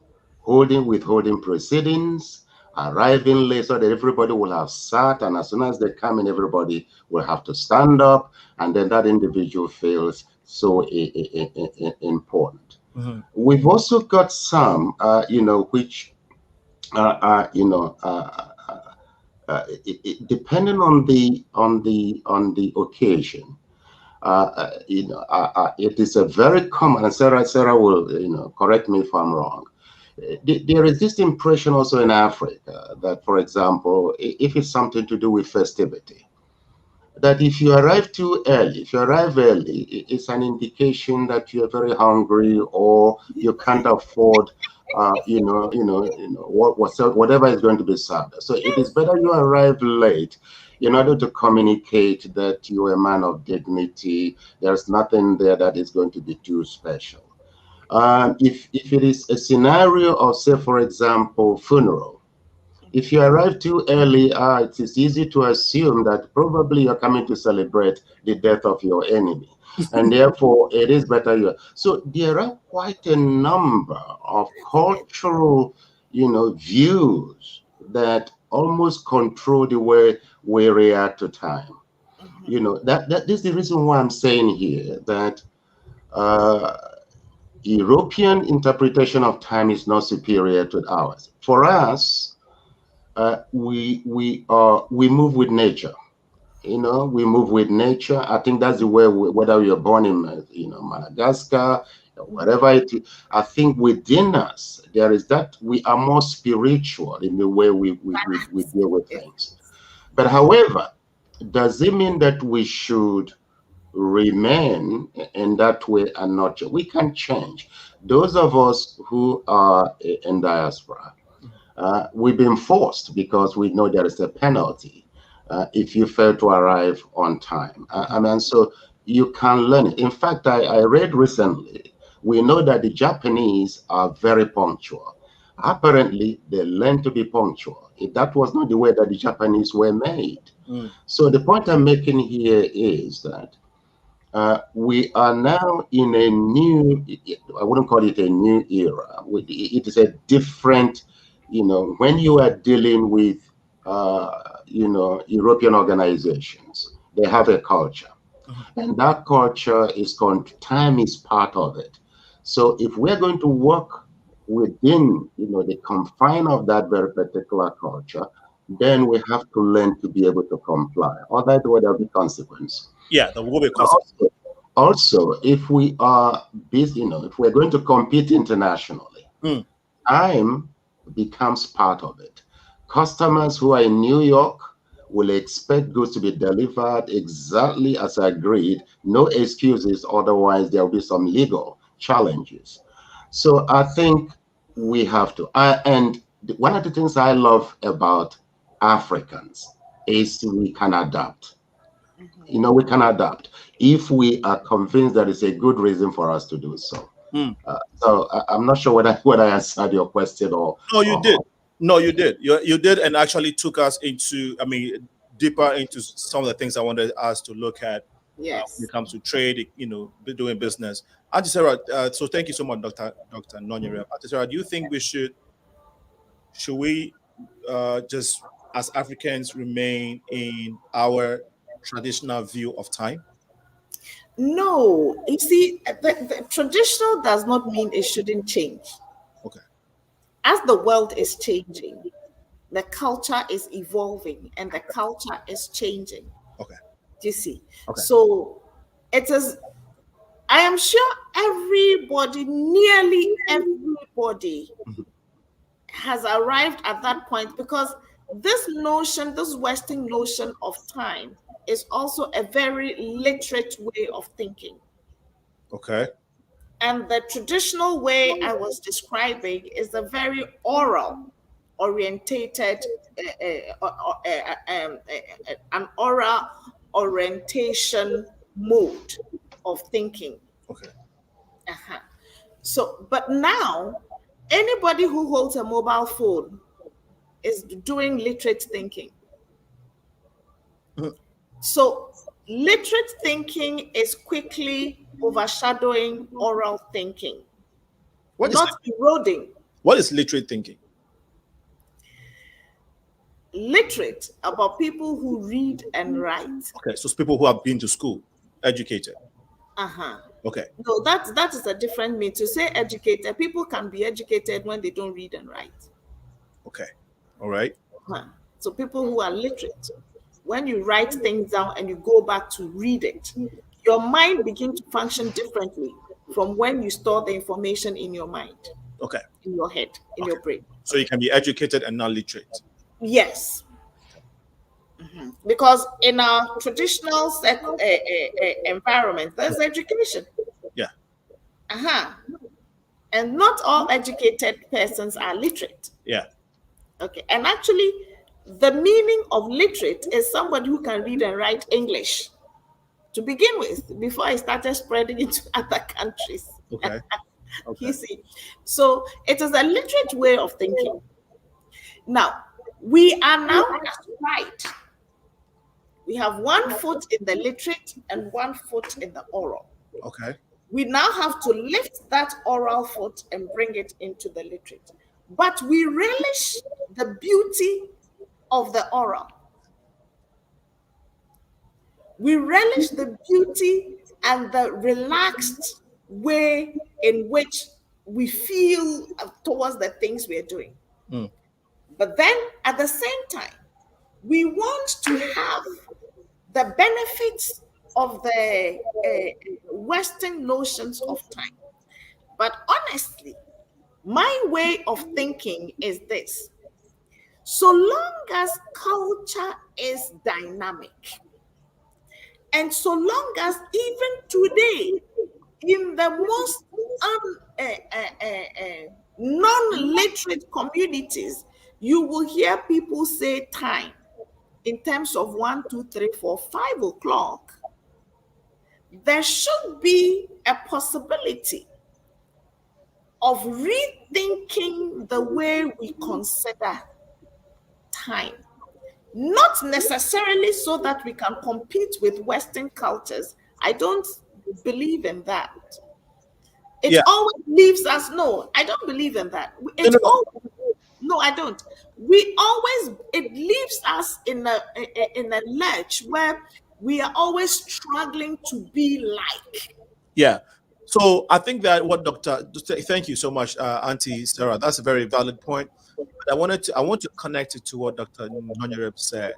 withholding proceedings, arriving late so that everybody will have sat, and as soon as they come in, everybody will have to stand up, and then that individual feels so important. We've also got some, which, depending on the occasion, it is a very common, and Sarah will correct me if I'm wrong. There is this impression also in Africa that, for example, if it's something to do with festivity, that if you arrive too early, if you arrive early, it's an indication that you're very hungry or you can't afford, whatever is going to be served. So it is better you arrive late in order to communicate that you're a man of dignity. There's nothing there that is going to be too special. If it is a scenario of, say, for example, funeral, if you arrive too early, it is easy to assume that probably you're coming to celebrate the death of your enemy. And therefore, it is better you. So there are quite a number of cultural, views that almost control the way we react to time. That is the reason why I'm saying here that European interpretation of time is not superior to ours. For us, we move with nature. We move with nature. I think that's the way, whether you're born in Madagascar, whatever it is, I think within us there is that we are more spiritual in the way we deal with things. But however, does it mean that we should remain in that way and not? We can change. Those of us who are in diaspora, we've been forced because we know there is a penalty if you fail to arrive on time. So you can learn it. In fact, I read recently, we know that the Japanese are very punctual. Apparently, they learn to be punctual. That was not the way that the Japanese were made. So the point I'm making here is that we are now in a new, I wouldn't call it a new era. It is a different, when you are dealing with, European organizations, they have a culture. And that culture is time is part of it. So if we're going to work within, the confine of that very particular culture, then we have to learn to be able to comply. Otherwise, there'll be consequence. Yeah, there will be consequence. Also, if we are busy, if we're going to compete internationally, time becomes part of it. Customers who are in New York will expect goods to be delivered exactly as agreed, no excuses, otherwise there will be some legal challenges. So I think we have to, and one of the things I love about Africans is we can adapt. We can adapt if we are convinced that it's a good reason for us to do so. So I'm not sure whether I answered your question or. No, you did. No, you did. You did, and actually took us into, I mean, deeper into some of the things I wanted us to look at when Yes. it comes to trade, doing business. Auntie Sarah, so thank you so much, Dr. Nonyerem. Auntie Sarah, do you think should we just as Africans remain in our traditional view of time? No, you see, the traditional does not mean it shouldn't change. Okay. As the world is changing, the culture is evolving and the culture is changing. Okay. Do you see? Okay. So it is, I am sure everybody, nearly everybody, has arrived at that point, because this notion, this Western notion of time, is also a very literate way of thinking. Okay. And the traditional way I was describing is a very oral orientated, an oral orientation mode of thinking. Okay. Uh-huh. So, but now, anybody who holds a mobile phone is doing literate thinking. So, literate thinking is quickly overshadowing oral thinking, not eroding. What is literate thinking? Literate about people who read and write. Okay, so it's people who have been to school, educated. Uh-huh. Okay. No, that is a different meaning. To say educated, people can be educated when they don't read and write. Okay. All right. Uh-huh. So people who are literate, when you write things down and you go back to read it, your mind begins to function differently from when you store the information in your mind. Okay. In your head, in your brain. So you can be educated and not literate. Yes. Mm-hmm. Because in our traditional environment, there's education. Yeah. And not all educated persons are literate. Yeah. Okay. And actually, the meaning of literate is somebody who can read and write English to begin with, before I started spreading into other countries. Okay. You see. So it is a literate way of thinking. Now, we are now at right. We have one foot in the literate and one foot in the oral. Okay. We now have to lift that oral foot and bring it into the literate. But we relish the beauty of the oral. We relish the beauty and the relaxed way in which we feel towards the things we're doing. But then at the same time, we want to have the benefits of the Western notions of time. But honestly, my way of thinking is this: so long as culture is dynamic, and so long as even today, in the most non-literate communities, you will hear people say time in terms of 1, 2, 3, 4, 5 o'clock. There should be a possibility of rethinking the way we consider time. Not necessarily so that we can compete with Western cultures. I don't believe in that. It always leaves us, no, I don't believe in that. No, I don't. It leaves us in a lurch where we are always struggling to be like. Yeah. So I think that thank you so much, Auntie Sarah. That's a very valid point. But I want to connect it to what Dr. Nonyerem said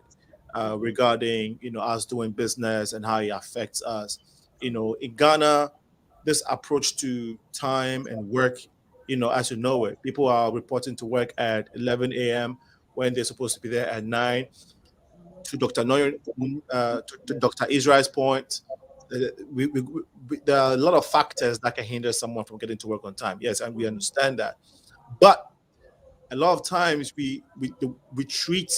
regarding, us doing business and how it affects us. In Ghana, this approach to time and work, as you know it, people are reporting to work at 11 a.m. when they're supposed to be there at 9. To Dr. To Dr. Israel's point, there are a lot of factors that can hinder someone from getting to work on time. Yes, and we understand that. But a lot of times we treat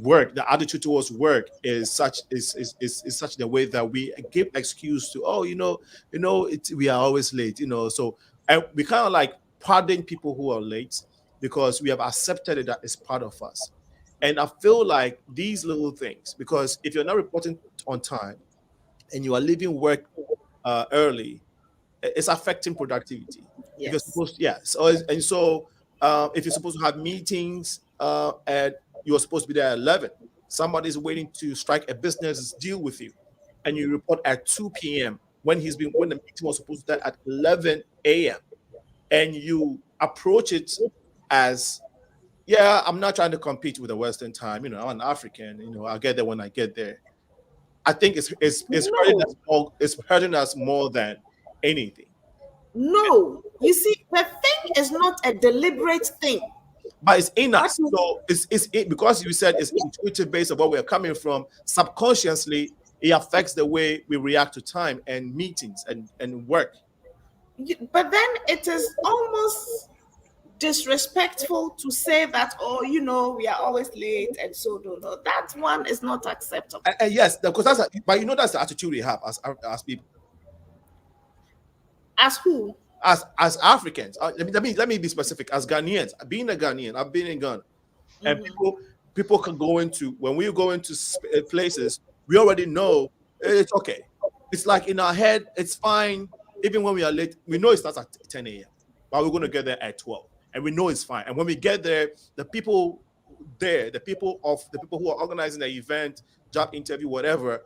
work, the attitude towards work is such the way that we give excuse to, we are always late, so we kind of like pardon people who are late, because we have accepted it that it's part of us. And I feel like these little things, because if you're not reporting on time and you are leaving work early, it's affecting productivity. If you're Yes. supposed, yeah. So if you're supposed to have meetings and you're supposed to be there at 11, somebody's waiting to strike a business deal with you, and you report at 2 p.m. when the meeting was supposed to start at 11 a.m. and you approach it as, yeah, I'm not trying to compete with the Western time. I'm an African. I'll get there when I get there. I think it's hurting us No, more. It's hurting us more than anything. no. You see, the thing is not a deliberate thing. But it's in That us. is, So because you said it's intuitive based on where we're coming from. Subconsciously, it affects the way we react to time and meetings and work. but then it is almost disrespectful to say that, oh, we are always late, and so no. That one is not acceptable. And yes, because but that's the attitude we have as people, As who? as Africans. Let me be specific. As Ghanaians, being a Ghanaian, I've been in Ghana, and people can go into when we go into places, we already know it's okay. It's like in our head, it's fine. Even when we are late, we know it starts at 10 a.m., but we're going to get there at 12, and we know it's fine. And when we get there, the people who are organizing the event, job interview, whatever,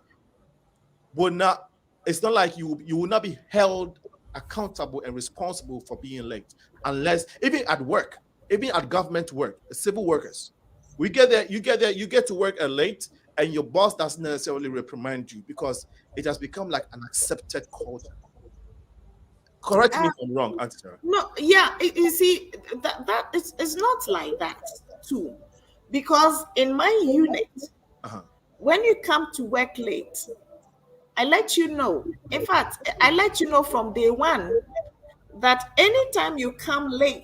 will not. It's not like you will not be held accountable and responsible for being late, unless even at work, even at government work, civil workers. We get there, you get to work late, and your boss doesn't necessarily reprimand you because it has become like an accepted culture. Correct me if I'm wrong, Auntie Sarah. No, yeah, you see, that is not like that too, because in my unit, Uh-huh. when you come to work late, I let you know. In fact, I let you know from day one that anytime you come late,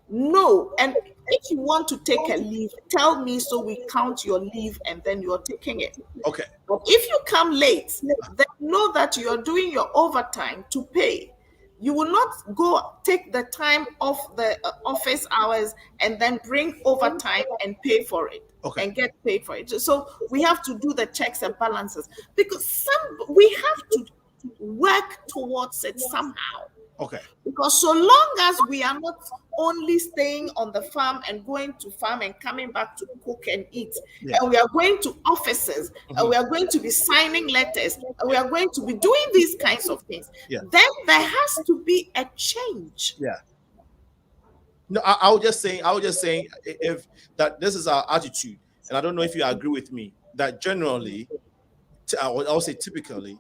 no, and if you want to take a leave, tell me so we count your leave and then you're taking it. Okay. But if you come late, then know that you're doing your overtime to pay. You will not go take the time off the office hours and then bring overtime and pay for it. Okay. And get paid for it. So we have to do the checks and balances because we have to work towards it somehow. Okay. Because so long as we are not only staying on the farm and going to farm and coming back to cook and eat, and we are going to offices, and we are going to be signing letters, and we are going to be doing these kinds of things, then there has to be a change. Yeah. No, I was just saying if that this is our attitude, and I don't know if you agree with me that generally, I would say typically,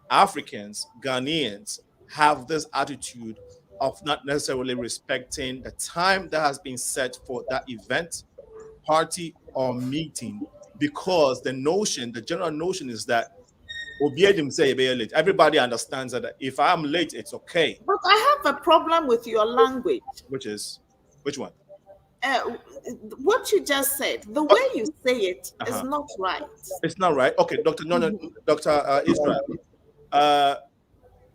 Africans, Ghanaians have this attitude of not necessarily respecting the time that has been set for that event, party, or meeting, because the general notion is that everybody understands that if I'm late, it's okay. But I have a problem with your language. Which one? What you just said, the way you say it is not right. It's not right. Okay, Dr. Israel.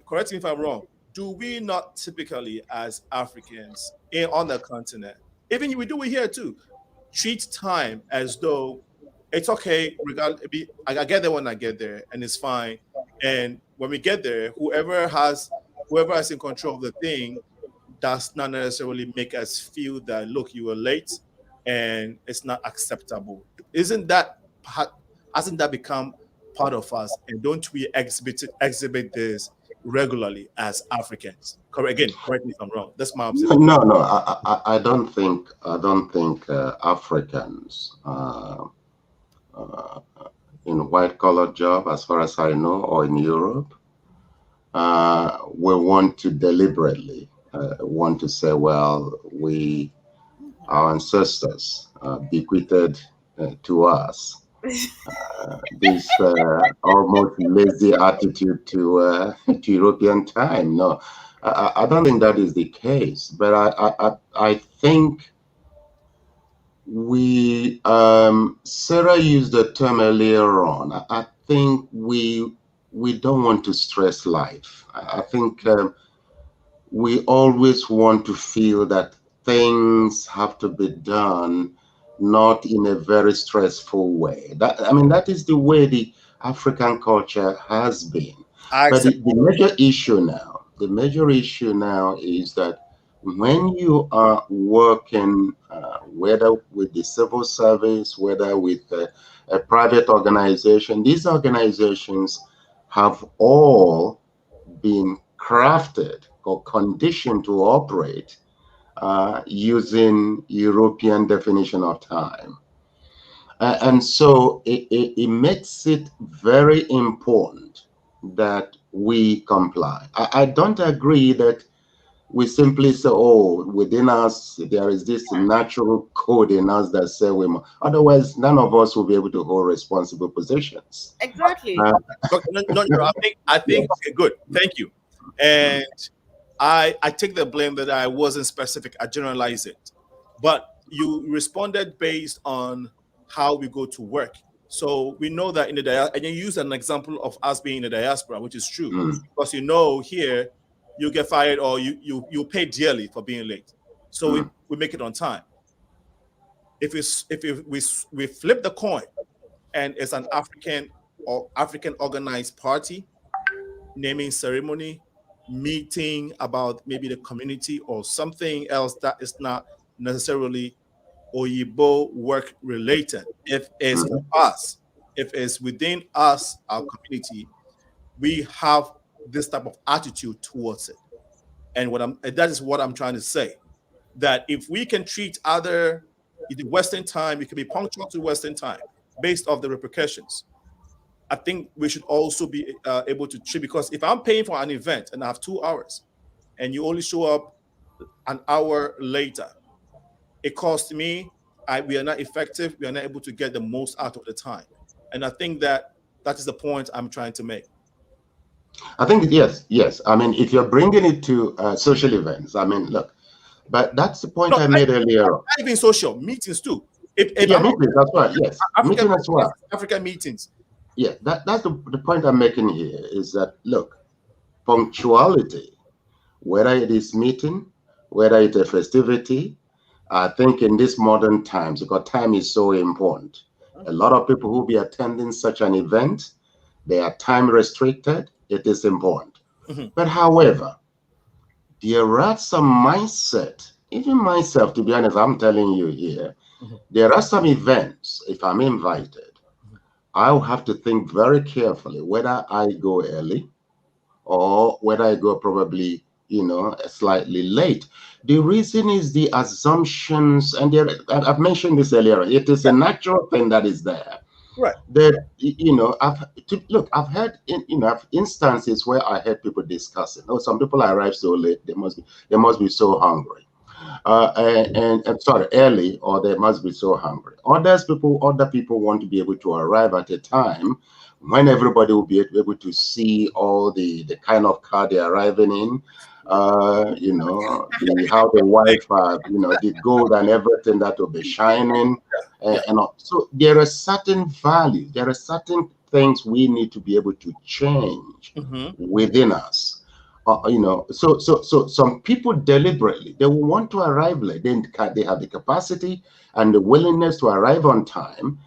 Correct me if I'm wrong. Do we not typically, as Africans on the continent, even we do it here too, treat time as though it's okay, I get there when I get there, and it's fine. And when we get there, whoever is in control of the thing does not necessarily make us feel that, look, you were late and it's not acceptable. Hasn't that become part of us? And don't we exhibit this regularly as Africans? Correct me if I'm wrong. That's my observation. No, I don't think Africans in white-collar job, as far as I know, or in Europe, will want to deliberately want to say, well, our ancestors bequeathed to us this almost lazy attitude to European time. No, I don't think that is the case. But I think Sarah used the term earlier on. I think we don't want to stress life. I think we always want to feel that things have to be done not in a very stressful way. That is the way the African culture has been. I But accept. the major issue now is that when you are working, whether with the civil service, whether with a private organization, these organizations have all been crafted or conditioned to operate using European definition of time. And so it makes it very important that we comply. I don't agree that we simply say, oh, within us, there is this natural code in us that say we must. Otherwise, none of us will be able to hold responsible positions. Exactly. Okay, no, I think Yes. okay, good. Thank you. And I take the blame that I wasn't specific. I generalize it. But you responded based on how we go to work. So we know that in the diaspora, and you use an example of us being in the diaspora, which is true, Mm, because here you get fired or you pay dearly for being late. So mm, we make it on time. If we flip the coin and it's an African or African organized party, naming ceremony, meeting about maybe the community or something else that is not necessarily Oyibo work related. If it's for mm. us, if it's within us, our community, we have this type of attitude towards it. And that is what I'm trying to say. That if we can treat the Western time, we can be punctual to Western time based off the repercussions. I think we should also be able to treat, because if I'm paying for an event and I have 2 hours and you only show up an hour later, it costs me. We are not effective. We are not able to get the most out of the time. And I think that is the point I'm trying to make. I think yes, yes. I mean, if you're bringing it to social events, I mean, look, but that's the No, point I made earlier. not even social meetings too. If Yeah, I'm meetings, that's right. Yes, African meeting as well. African meetings, Yeah, that's the point I'm making here is that, look, punctuality, whether it is meeting, whether it's a festivity, I think in these modern times, because time is so important, a lot of people who be attending such an event, they are time restricted. It is important. Mhm. But however, there are some mindset, even myself, to be honest, I'm telling you here, Mhm. there are some events, if I'm invited, I'll have to think very carefully whether I go early or whether I go probably, slightly late. The reason is the assumptions, and I've mentioned this earlier. It is a natural thing that is there. Right. That I've had instances where I heard people discussing. Oh, some people arrive so late; they must be so hungry. And sorry, early, or they must be so hungry. Other people want to be able to arrive at a time when everybody will be able to see all the kind of car they're arriving in, how the wife, the gold and everything that will be shining, Yeah. and all. So there are certain values, there are certain things we need to be able to change Mhm. within us. So some people deliberately they will want to arrive late. They have the capacity and the willingness to arrive on time,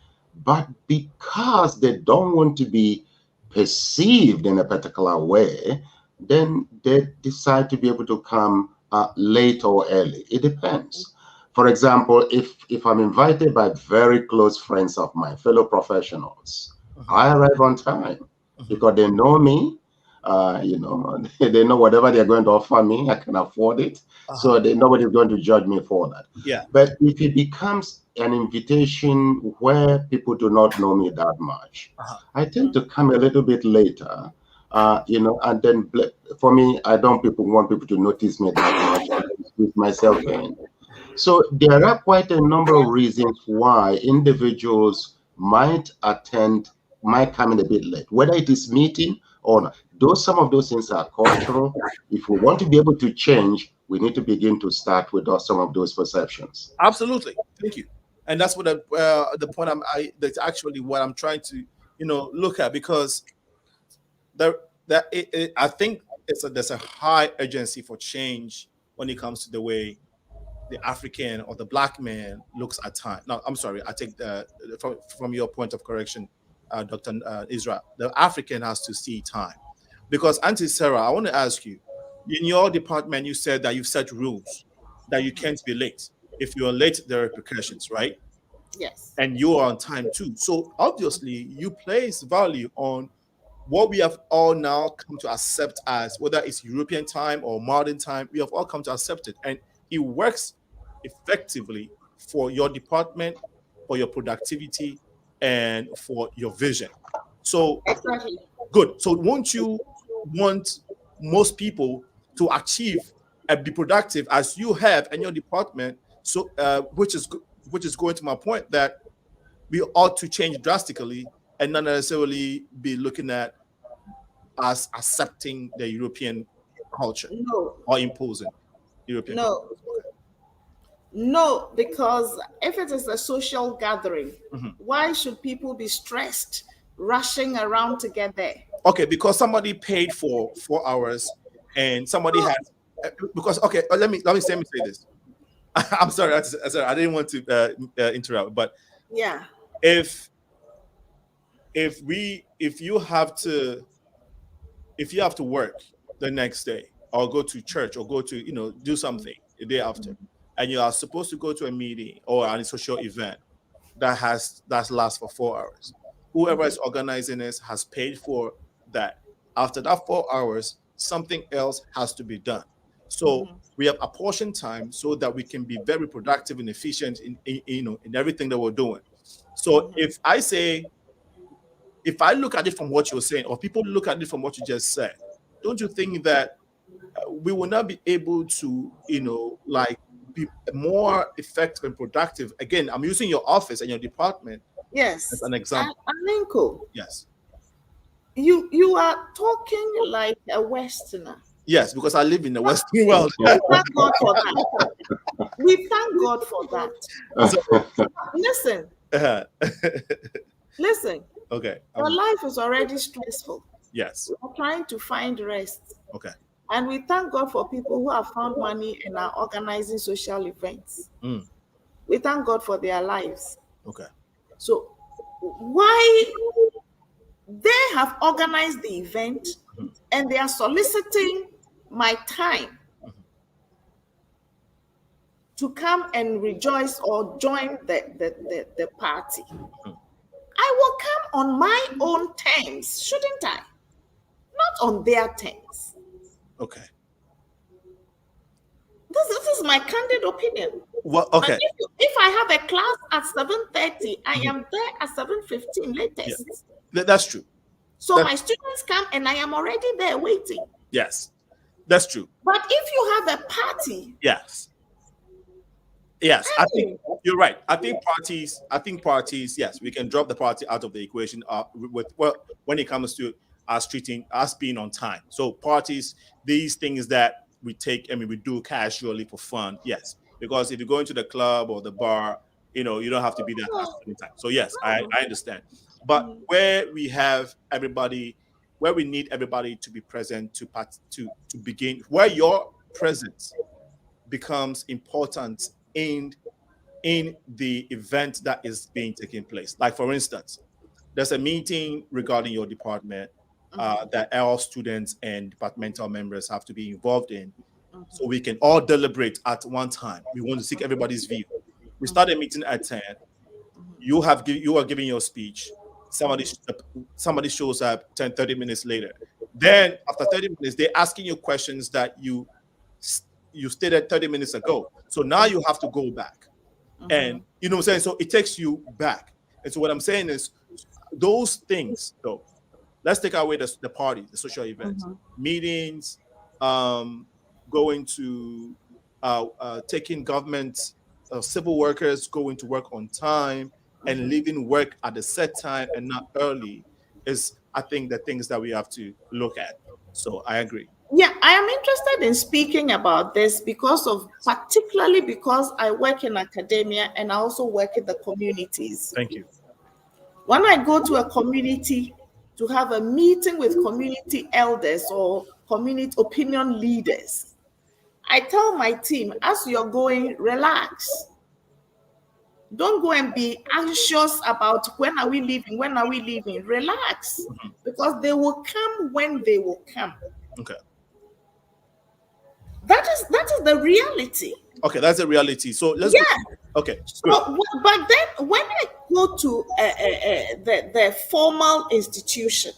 but because they don't want to be perceived in a particular way, then they decide to be able to come late or early. It depends. For example, if I'm invited by very close friends of mine, fellow professionals, Mhm. I arrive on time Mhm. because they know me. They know whatever they're going to offer me, I can afford it. Uh-huh. So nobody's going to judge me for that. Yeah. But if it becomes an invitation where people do not know me that much, Uh-huh. I tend to come a little bit later. And then for me, I don't want people to notice me that much. I squeeze myself in. So there are quite a number of reasons why individuals might come in a bit late, whether it is meeting or not. Some of those things are cultural. If we want to be able to change, we need to begin to start with some of those perceptions. Absolutely. Thank you. And that's what the point that's actually what I'm trying to look at, because there I think there's a high urgency for change when it comes to the way the African or the black man looks at time. No, I'm sorry. I take from your point of correction, Dr. Israel. The African has to see time, because Auntie Sarah, I want to ask you, in your department, you said that you've set rules that you can't be late. If you're late, there are repercussions, right? Yes. And you are on time too. So obviously, you place value on what we have all now come to accept as, whether it's European time or modern time, we have all come to accept it. And it works effectively for your department, for your productivity, and for your vision. So Exactly. good. So won't you want most people to achieve and be productive as you have in your department? So which is going to my point that we ought to change drastically and not necessarily be looking at us accepting the European culture No, or imposing European culture. no, no, because if it is a social gathering, why should people be stressed, rushing around to get there? Okay, because somebody paid for 4 hours and somebody has because okay, let me say this. I'm sorry, I didn't want to interrupt, but Yeah. if you have to work the next day or go to church or go to do something the day after, and you are supposed to go to a meeting or a social event that lasts for 4 hours, whoever is organizing this has paid for that. After that 4 hours, something else has to be done. So we have apportioned time so that we can be very productive and efficient in everything that we're doing. So if I look at it from what you're saying, or people look at it from what you just said, don't you think that we will not be able to, be more effective and productive? Again, I'm using your office and your department Yes. as an example. Alinko, Yes. you are talking like a Westerner. Yes, because I live in the Western world. Thank God for that. We thank God for that. Listen, listen. Okay. Your life is already stressful. Yes. We're trying to find rest. Okay. And we thank God for people who have found money and are organizing social events. We thank God for their lives. Okay. So why they have organized the event and they are soliciting my time to come and rejoice or join the party. I will come on my own terms, shouldn't I? Not on their terms. Okay. This is my candid opinion. Well, okay. If I have a class at 7:30, I am there at 7:15 latest. Yeah. That's true. So my students come and I am already there waiting. Yes, that's true. But if you have a party, yes, I think you're right. I think parties. Yes, we can drop the party out of the equation. When it comes to us being on time. So parties, these things that we take, we do casually for fun. Yes, because if you go into the club or the bar, you don't have to be there at any time. So yes, I understand. But where we have everybody, where we need everybody to be present to begin, where your presence becomes important in the event that is being taken place. Like for instance, there's a meeting regarding your department that all students and departmental members have to be involved in, so we can all deliberate at one time. We want to seek everybody's view. We start a meeting at 10. You are giving your speech. Somebody shows up 30 minutes later. Then after 30 minutes, they're asking you questions that you stated 30 minutes ago. So now you have to go back. And you know what I'm saying? So it takes you back. And so what I'm saying is those things, though, let's take away the party, the social events, meetings, going to taking government, civil workers going to work on time and leaving work at the set time and not early is, I think, the things that we have to look at. So I agree. Yeah, I am interested in speaking about this particularly because I work in academia and I also work in the communities. Thank you. When I go to a community to have a meeting with community elders or community opinion leaders, I tell my team, as you're going, relax. Don't go and be anxious about when are we leaving, when are we leaving. Relax, because they will come when they will come. Okay. That is the reality. Okay, that's the reality. So let's Yeah. go. Okay. So, but then when I go to the formal institution,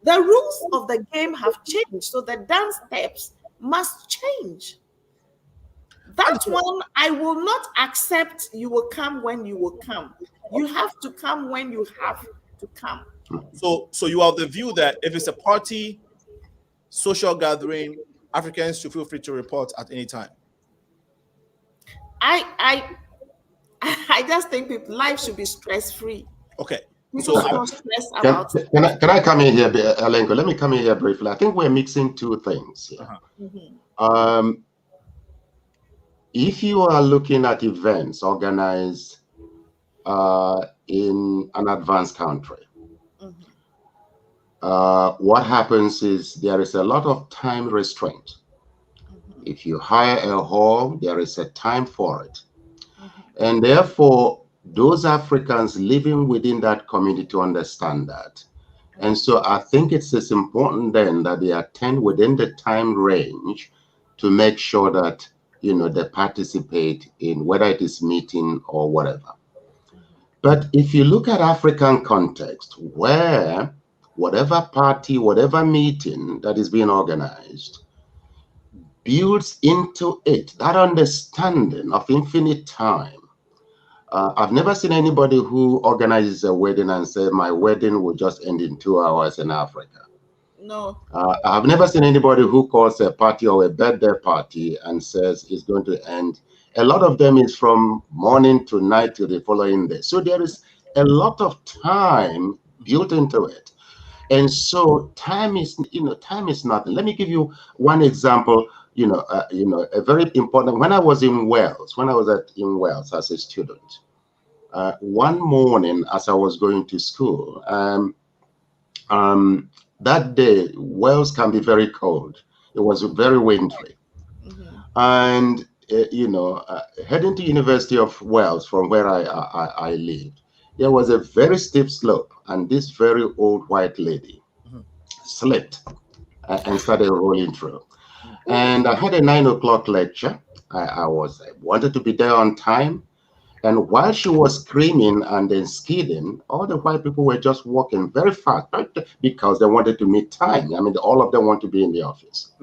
the rules of the game have changed. So the dance steps must change. That one, I will not accept. You will come when you will come. You have to come when you have to come. So you have the view that if it's a party, social gathering, Africans should feel free to report at any time. I just think life should be stress-free. Okay. So can I come in here, Alenko? Let me come in here briefly. I think we're mixing two things here. If you are looking at events organized in an advanced country, what happens is there is a lot of time restraint. If you hire a hall, there is a time for it. And therefore, those Africans living within that community understand that. And so I think it's as important then that they attend within the time range to make sure that, you know, they participate in whether it is meeting or whatever. But if you look at African context, where whatever party, whatever meeting that is being organized builds into it that understanding of infinite time. I've never seen anybody who organizes a wedding and says, my wedding will just end in 2 hours in Africa. No. I've never seen anybody who calls a party or a birthday party and says it's going to end. A lot of them is from morning to night to the following day. So there is a lot of time built into it. And so time is, time is nothing. Let me give you one example, a very important. When I was in Wales, in Wales as a student, one morning as I was going to school, that day, Wales can be very cold. It was very wintry. And, heading to University of Wales from where I lived, there was a very steep slope, and this very old white lady slipped and started rolling through. And I had a 9 o'clock lecture. I wanted to be there on time. And while she was screaming and then skidding, all the white people were just walking very fast because they wanted to meet time. I mean, all of them want to be in the office.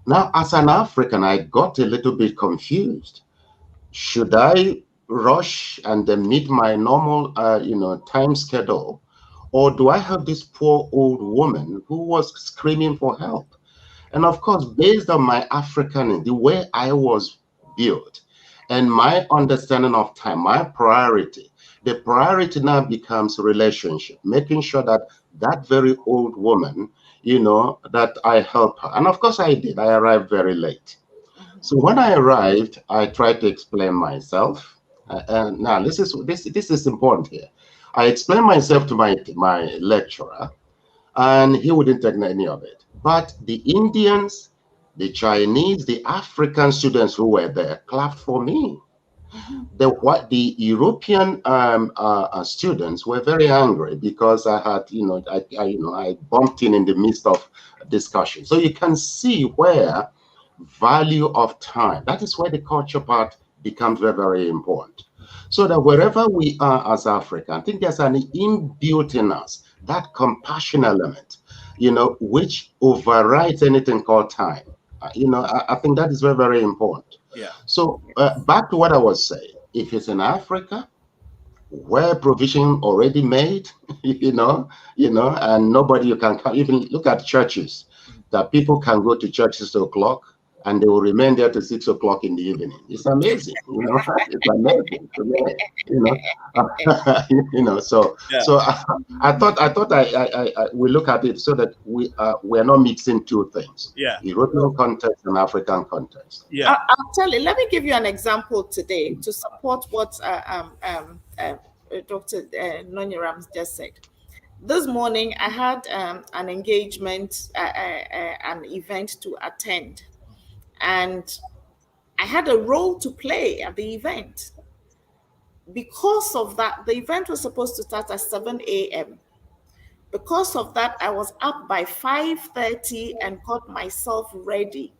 Now, as an African, I got a little bit confused. Should I rush and then meet my normal, time schedule? Or do I have this poor old woman who was screaming for help? And of course, based on my African, the way I was built, and my understanding of time, my priority, the priority now becomes relationship, making sure that that very old woman, that I help her. And of course I did. I arrived very late. So when I arrived, I tried to explain myself. And now this is important here. I explained myself to my lecturer, and he wouldn't take any of it. But the Indians, the Chinese, the African students who were there clapped for me. The European students were very angry because I had, I bumped in the midst of discussion. So you can see where value of time, that is where the culture part becomes very, very important. So that wherever we are as African, I think there's an inbuilt in us, that compassion element, which overrides anything called time. I think that is very, very important. Yeah. So back to what I was saying, if it's in Africa, where provision already made, and nobody, you can even look at churches, that people can go to church 6 o'clock and they will remain there till 6 o'clock in the evening. It's amazing, it's amazing to me, So, yeah. So I thought we look at it so that we're not mixing two things. Yeah. European context and African context. Yeah. I'll tell you. Let me give you an example today to support what Dr. NONYEREM just said. This morning, I had an engagement, an event to attend. and I had a role to play at the event. Because of that, the event was supposed to start at 7 a.m. Because of that, I was up by 5:30 and got myself ready.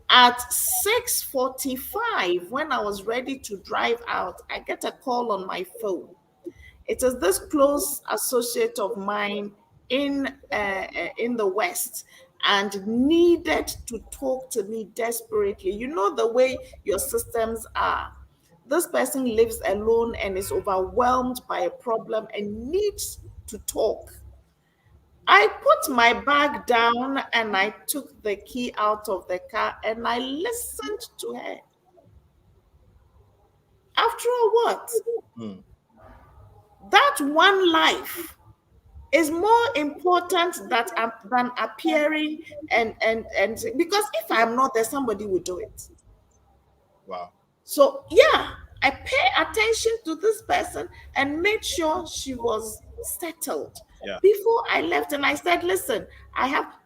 At 6:45, when I was ready to drive out, I get a call on my phone. It is this close associate of mine in the West, and needed to talk to me desperately. You know the way your systems are. This person lives alone and is overwhelmed by a problem and needs to talk. I put my bag down and I took the key out of the car and I listened to her. After all, what? That one life is more important than appearing and because if I'm not there, somebody will do it. Wow. So yeah, I pay attention to this person and made sure she was settled before I left. And I said, listen,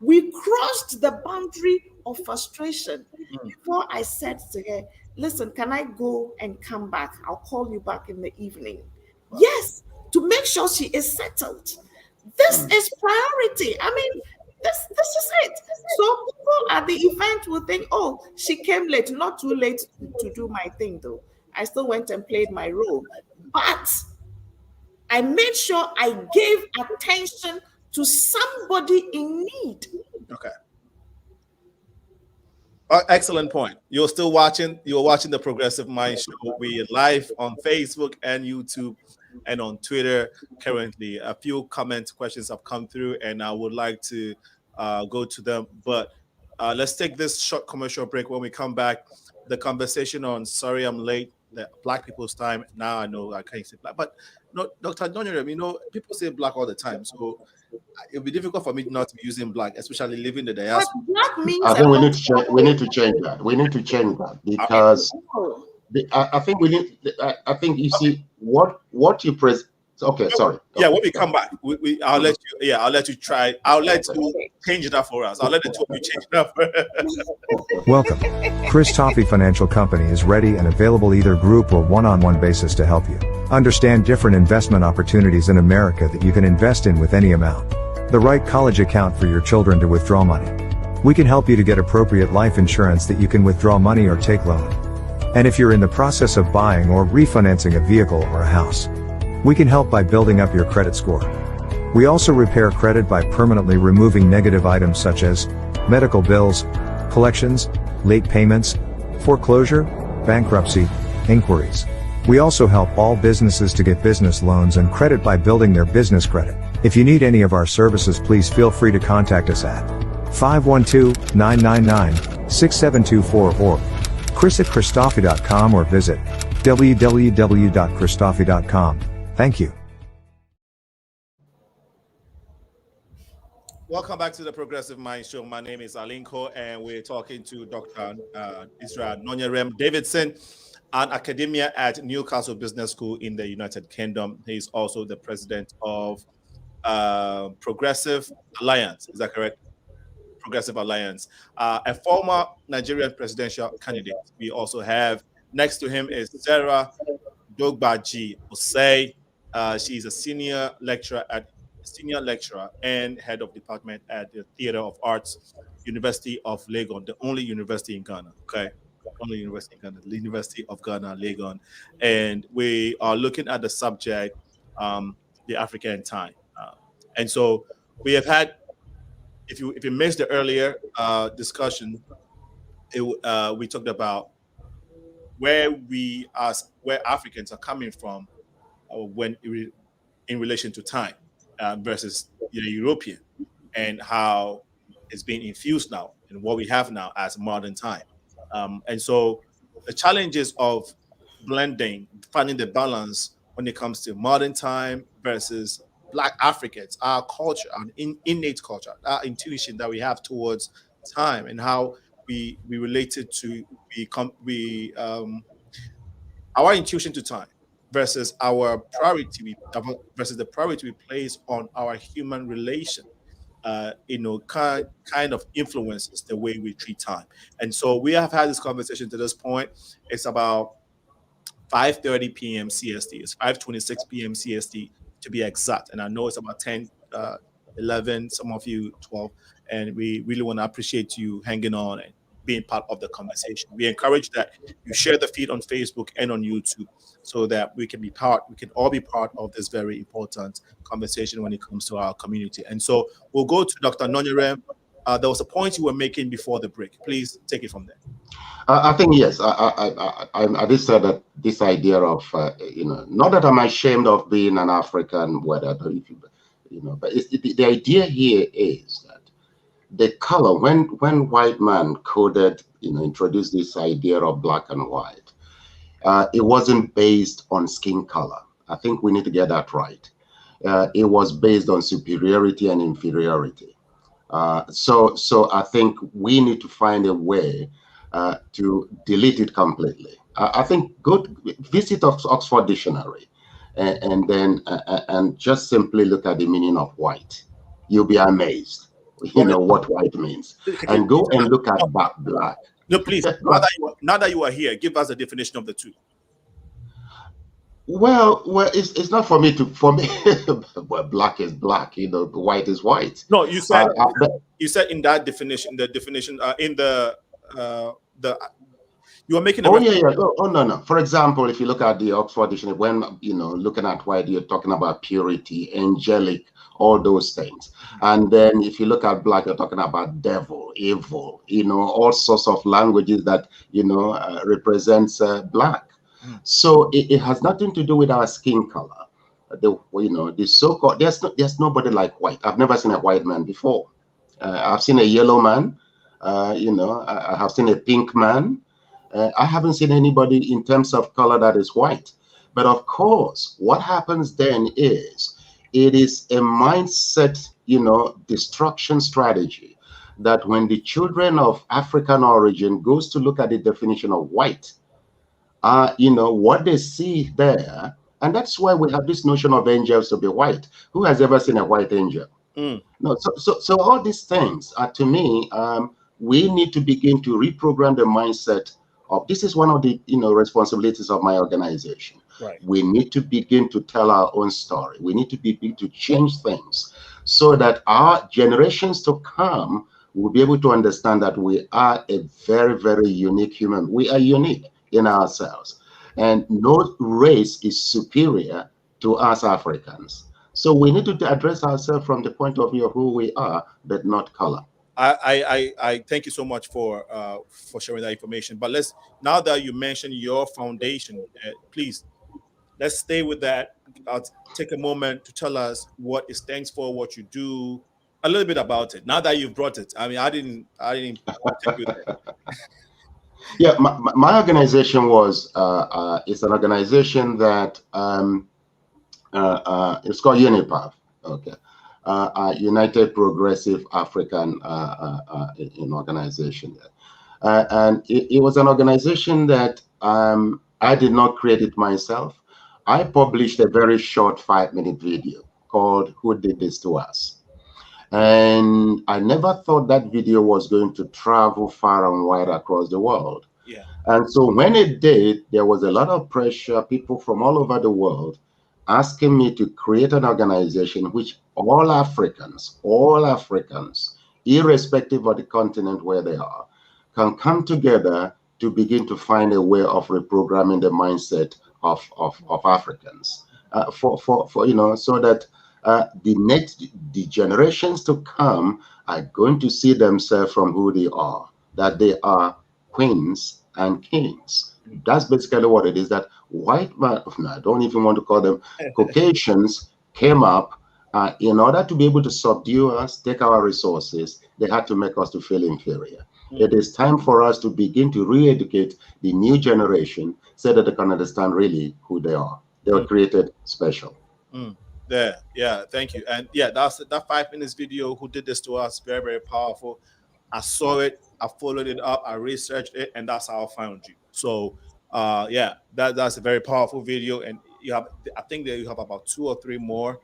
we crossed the boundary of frustration. Before I said to her, listen, can I go and come back? I'll call you back in the evening. Wow. Yes, to make sure she is settled. This is priority. I mean, this is it. So people at the event will think, oh, she came late. Not too late to do my thing, though. I still went and played my role. But I made sure I gave attention to somebody in need. Okay. Excellent point. You're still watching. You're watching the Progressive Mind Show. We're live on Facebook and YouTube and on Twitter currently. A few comments, questions have come through, and I would like to go to them. But let's take this short commercial break. When we come back, the conversation on "Sorry I'm Late," the Black people's time. Now I know I can't say Black, but no, Dr. NONYEREM, you know, people say Black all the time, so it'll be difficult for me not to be using Black, especially living the diaspora. What Black means? I think we need to change that. We need to change that because I think we need. I think you see what you present. Okay, sorry. Yeah, when we come back, I'll let you. Yeah, I'll let you try. I'll let you change that for us. I'll let the two of you change it up. Welcome. Chris Toffee Financial Company is ready and available either group or one-on-one basis to help you understand different investment opportunities in America that you can invest in with any amount. The right college account for your children to withdraw money. We can help you to get appropriate life insurance that you can withdraw money or take loan. And if you're in the process of buying or refinancing a vehicle or a house, we can help by building up your credit score. We also repair credit by permanently removing negative items such as medical bills, collections, late payments, foreclosure, bankruptcy, inquiries. We also help all businesses to get business loans and credit by building their business credit. If you need any of our services, please feel free to contact us at 512-999-6724 or chris@christoffee.com or visit www.christoffee.com. Thank you. Welcome back to the Progressive Mind Show. My name is Alinko, and we're talking to Dr. Israel NONYEREM Davidson, an academia at Newcastle Business School in the United Kingdom. He's also the president of Progressive Alliance. Is that correct? Progressive Alliance. A former Nigerian presidential candidate. We also have next to him is Sarah DORGBADZI OSSEI. She's a senior lecturer and head of department at the Theatre of Arts, University of Legon, the only university in Ghana. Okay, only university in Ghana, the University of Ghana, Legon, and we are looking at the subject, the African time, and so we have had. If you missed the earlier discussion, we talked about where Africans are coming from when in relation to time versus the European, and how it's being infused now and what we have now as modern time. And so the challenges of blending, finding the balance when it comes to modern time versus Black Africans, our culture, our innate culture, our intuition that we have towards time, and how we related to our intuition to time versus our priority versus the priority we place on our human relation. kind of influences the way we treat time. And so we have had this conversation to this point. It's about 5:30 p.m. CST. It's 5:26 p.m. CST to be exact. And I know it's about 10, 11, some of you 12. And we really want to appreciate you hanging on and being part of the conversation. We encourage that you share the feed on Facebook and on YouTube so that we can all be part of this very important conversation when it comes to our community. And so we'll go to Dr. Nonyerem. There was a point you were making before the break. Please take it from there. I think yes. I did say that this idea of not that I'm ashamed of being an African, whatever, but the idea here is that the color, when white man coded, introduced this idea of black and white, it wasn't based on skin color. I think we need to get that right. It was based on superiority and inferiority. So I think we need to find a way to delete it completely. I think visit Oxford Dictionary and then just simply look at the meaning of white. You'll be amazed, what white means. And go and look at black. No, please. Now that you are here, give us a definition of the two. Well, it's not for me. Well, black is black, white is white. No, you said in that definition, you are making no. For example, if you look at the Oxford Dictionary, when looking at white, you're talking about purity, angelic, all those things. And then if you look at black, you're talking about devil, evil, all sorts of languages that represents black. So it has nothing to do with our skin color. The so-called there's nobody like white. I've never seen a white man before. I've seen a yellow man. I have seen a pink man. I haven't seen anybody in terms of color that is white. But of course, what happens then is it is a mindset, destruction strategy that when the children of African origin goes to look at the definition of white, what they see there, and that's why we have this notion of angels to be white. Who has ever seen a white angel? No, so all these things are, to me, we need to begin to reprogram the mindset of, this is one of the responsibilities of my organization. Right. We need to begin to tell our own story. We need to begin to change things so that our generations to come will be able to understand that we are a very, very unique human. We are unique in ourselves, and no race is superior to us Africans. So we need to address ourselves from the point of view of who we are, but not color. I thank you so much for sharing that information. But now that you mentioned your foundation, please, let's stay with that. I'll take a moment to tell us what it stands for, what you do, a little bit about it. Now that you've brought it, I mean, I didn't take you there. Yeah, my organization was it's an organization that it's called UNIPAF. Okay. United Progressive African organization. And it was an organization that I did not create it myself. I published a very short 5-minute video called "Who Did This to Us?" And I never thought that video was going to travel far and wide across the world. Yeah. And so when it did, there was a lot of pressure, people from all over the world asking me to create an organization which all Africans, irrespective of the continent where they are, can come together to begin to find a way of reprogramming the mindset of Africans, so that the generations to come are going to see themselves from who they are, that they are queens and kings. That's basically what it is, that white man, no, I don't even want to call them Caucasians, came up in order to be able to subdue us, take our resources. They had to make us to feel inferior. It is time for us to begin to re-educate the new generation so that they can understand really who they are. They were created special. There, yeah, thank you. And yeah, that 5 minutes video, "Who Did This to Us?" Very, very powerful. I saw it, I followed it up, I researched it, and that's how I found you. So yeah, that's a very powerful video. And I think that you have about 2 or 3 more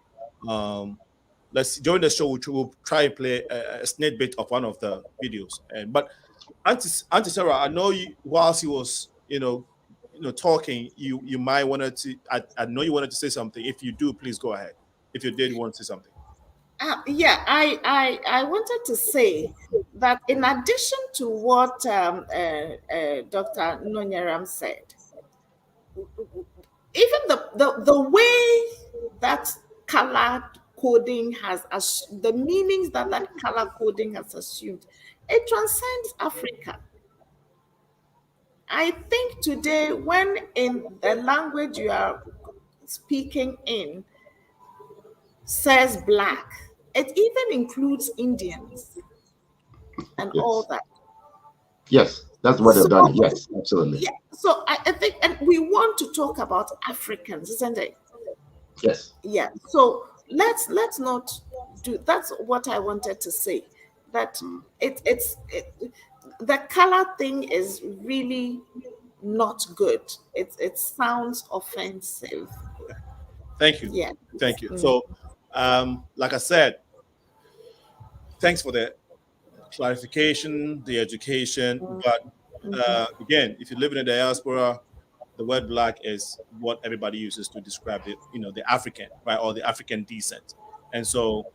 let's during the show we'll try and play a snippet of one of the videos. And but Auntie Sarah, I know you whilst he was talking, you might wanted to. I know you wanted to say something. If you do, please go ahead. If you did want to say something. Yeah, I wanted to say that in addition to what Dr. NONYEREM said, even the way that color coding has the meanings that color coding has assumed, it transcends Africa. I think today, when in the language you are speaking in says black, it even includes Indians and all that. Yes, that's what they've done. Yes, absolutely. Yeah. So I think, and we want to talk about Africans, isn't it? Yes. Yeah. So let's not do. That's what I wanted to say. That the color thing is really not good. It sounds offensive. Thank you. Yeah. Thank you. So, like I said, thanks for the clarification, the education. But again, if you live in a diaspora, the word black is what everybody uses to describe it, the African, right, or the African descent. And so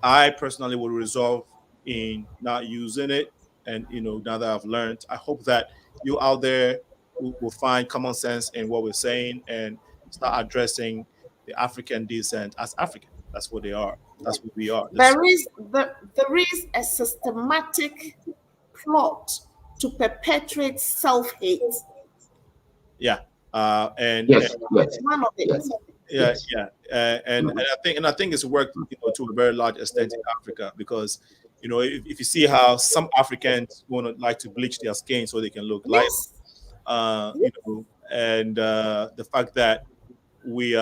I personally will resolve in not using it. And, now that I've learned, I hope that you out there will find common sense in what we're saying and start addressing the African descent as African. That's what they are. That's what we are. There is a systematic plot to perpetuate self-hate. Yeah. And yes. One of it. Yes. And I think it's worked to a very large extent in Africa, because if you see how some Africans want to like to bleach their skin so they can look light, and the fact that we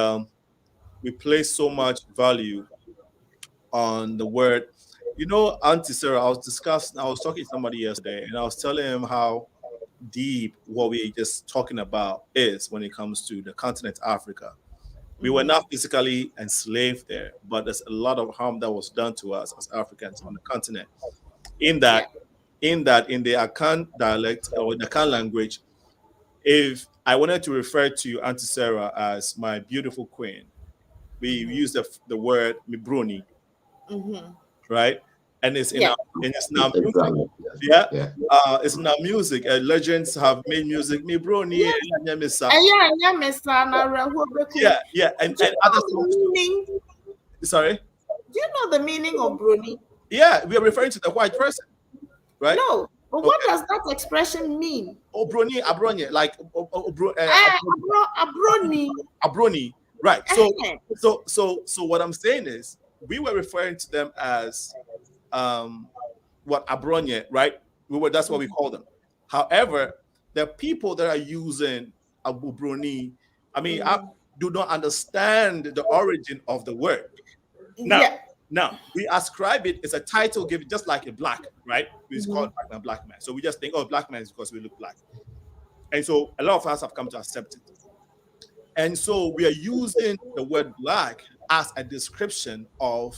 place so much value on the word. Auntie Sarah, I was talking to somebody yesterday, and I was telling him how deep what we're just talking about is when it comes to the continent Africa. We were not physically enslaved there, but there's a lot of harm that was done to us as Africans on the continent. In the Akan dialect or the Akan language, if I wanted to refer to Auntie Sarah as my beautiful queen, we use the word mibroni, right? And it's in our music. It's in our music. Legends have made music. Mibroni, and and other songs. Sorry. Do you know the meaning of brony? Yeah, we are referring to the white person, right? No, but what does that expression mean? Obroni, abronye, like abroni. Abroni, right? So what I'm saying is, we were referring to them as what abronye, right? That's what we call them. However, the people that are using abubroni, I do not understand the origin of the word. Now we ascribe it as a title given, just like a black, right? It's called black man. So we just think, oh, black man is because we look black. And so a lot of us have come to accept it. And so we are using the word black as a description of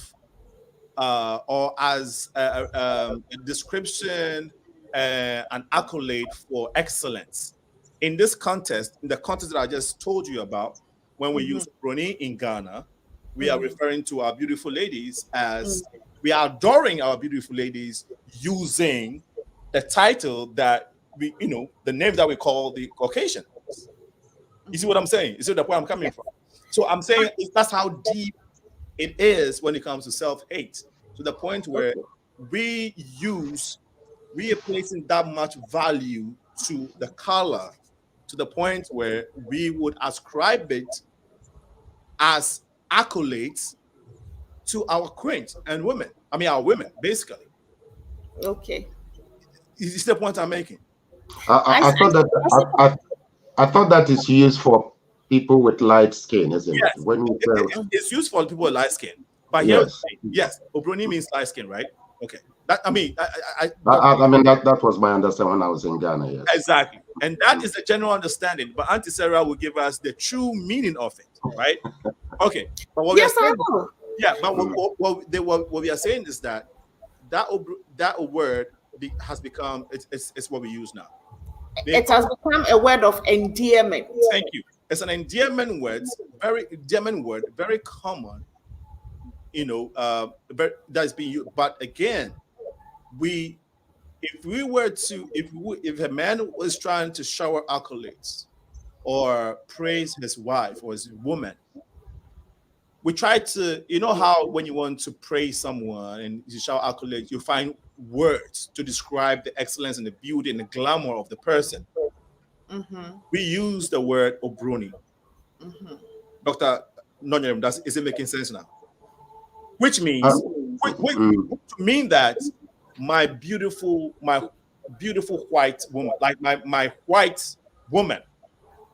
or as a description, an accolade for excellence. In this context, in the context that I just told you about, when we use Broni in Ghana, we are referring to our beautiful ladies as we are adoring our beautiful ladies using the title that we, the name that we call the Caucasian. You see what I'm saying? You see the point I'm coming from? So I'm saying that's how deep it is when it comes to self-hate, to the point where we are placing that much value to the color, to the point where we would ascribe it as accolades to our queens and women. Our women, basically. Okay. Is the point I'm making? I thought that is used for people with light skin, isn't it? It's used for people with light skin. But yes, Obroni means light skin, right? Okay. That was my understanding when I was in Ghana. Yes. Exactly, and that is the general understanding. But Auntie Sarah will give us the true meaning of it, right? Okay. But what yes, I know. Yeah, but what we are saying is that that word has become it's what we use now. It has become a word of endearment. Thank you. It's an endearment word, very common, that's being used. But again, if we were to, if a man was trying to shower accolades or praise his wife or his woman, we try to, how when you want to praise someone and you shower accolades, you find words to describe the excellence and the beauty and the glamour of the person. Mm-hmm. We use the word obroni. Mm-hmm. Dr. NONYEREM, is it making sense now? Which means, to mean that my beautiful white woman, like my white woman.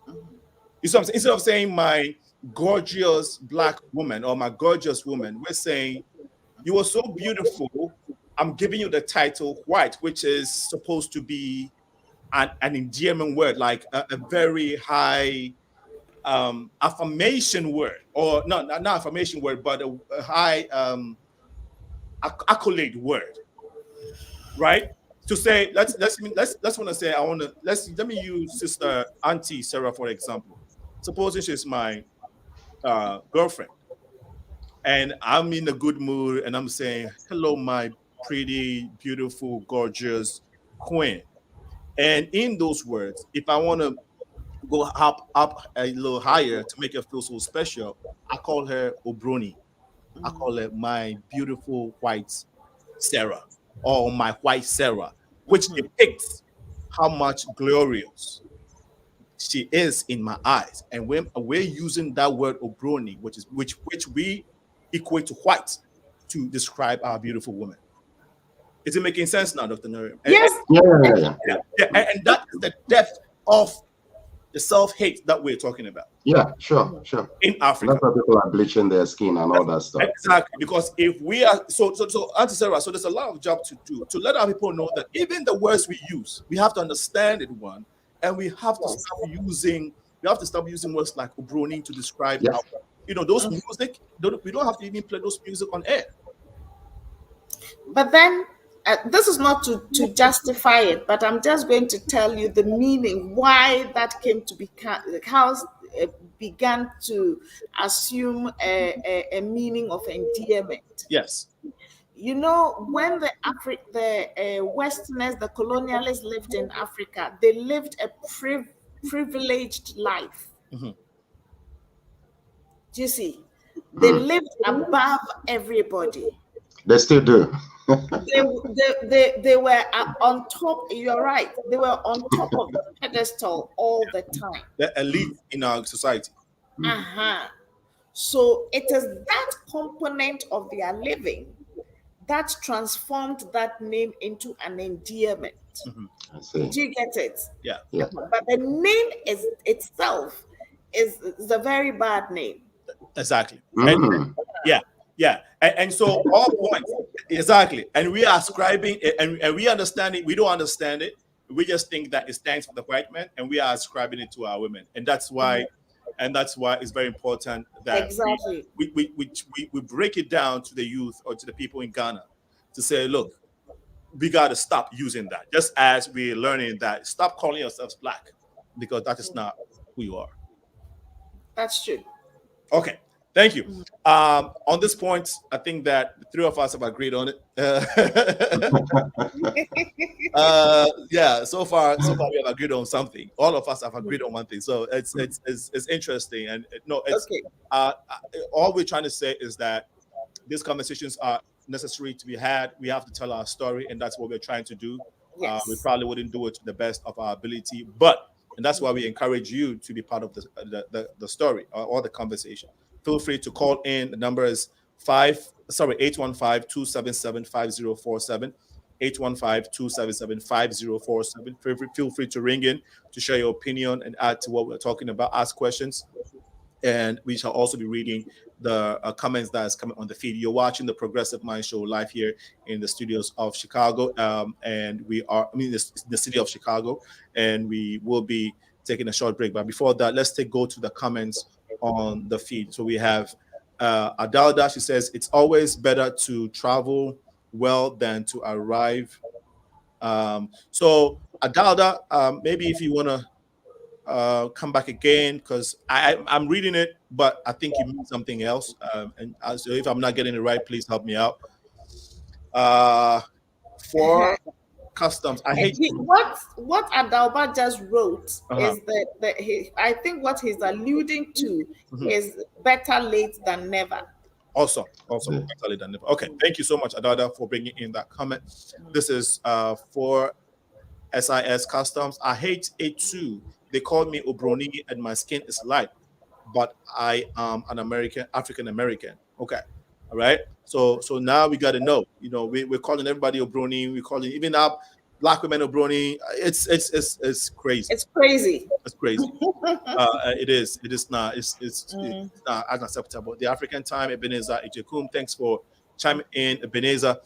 You see what I'm saying? Instead of saying my gorgeous black woman or my gorgeous woman, we're saying you are so beautiful. I'm giving you the title white, which is supposed to be an endearment word, like a very high affirmation word, or not affirmation word, but a high accolade word, right? To say, let's want to say, let me use Sister Auntie Sarah for example. Supposing she's my girlfriend, and I'm in a good mood, and I'm saying, "Hello, my pretty, beautiful, gorgeous queen." And in those words, if I want to go up a little higher to make her feel so special, I call her Obroni. I call her my beautiful white Sarah, or my white Sarah, which depicts how much glorious she is in my eyes. And when we're using that word Obroni, which we equate to white, to describe our beautiful woman. Is it making sense now, Dr. NONYEREM? Yes. And that is the depth of the self-hate that we're talking about. Yeah, sure. In Africa, That's why people are bleaching their skin and all that stuff. Exactly, because if we are so Auntie Sarah, so there's a lot of job to do to let our people know that even the words we use, we have to understand it, one, and we have to stop using words like obroni to describe those music. We don't have to even play those music on air. But then, this is not to justify it, but I'm just going to tell you the meaning, why that came to become, how it began to assume a meaning of endearment. Yes. When the Westerners, the colonialists lived in Africa, they lived a privileged life. Mm-hmm. Do you see? They lived above everybody. They still do. They were on top. You're right. They were on top of the pedestal all the time. The elite in our society. So it is that component of their living that transformed that name into an endearment. I see. Do you get it? Yeah. But the name itself is a very bad name. Exactly. And so all points, exactly. And we are ascribing it, and we understand it. We don't understand it. We just think that it stands for the white man, and we are ascribing it to our women. And that's why it's very important that we break it down to the youth or to the people in Ghana to say, look, we got to stop using that. Just as we're learning that, stop calling yourselves black, because that is not who you are. That's true. Okay. Thank you. On this point, I think that the three of us have agreed on it. So far we have agreed on something. All of us have agreed on one thing. So it's interesting. And all we're trying to say is that these conversations are necessary to be had. We have to tell our story, and that's what we're trying to do. Yes. We probably wouldn't do it to the best of our ability, and that's why we encourage you to be part of the story or the conversation. Feel free to call in. The number is 815-277-5047. 815-277-5047. Feel free to ring in to share your opinion and add to what we're talking about. Ask questions. And we shall also be reading the comments that is coming on the feed. You're watching the Progressive Mind Show live here in the studios of Chicago. And we are, the city of Chicago. And we will be taking a short break. But before that, let's go to the comments on the feed. So we have Adalda, she says, it's always better to travel well than to arrive. So Adalda, maybe if you want to come back again, because I'm reading it, but I think you mean something else. So if I'm not getting it right, please help me out. For customs, I hate what Adalba just wrote is that I think what he's alluding to is better late than never. Awesome. Better late than never. Okay, thank you so much, Adalda, for bringing in that comment. This is for SIS Customs. I hate it too. They call me Obroni and my skin is light, but I am an African American. Okay. All right. So now we got to know, we're calling everybody Obroni. We're calling even up black women Obroni. It's crazy. It's crazy. It's crazy. It is. It is not. It's not unacceptable. The African time, Ebenezer Ijekum. Thanks for chiming in, Ebenezer.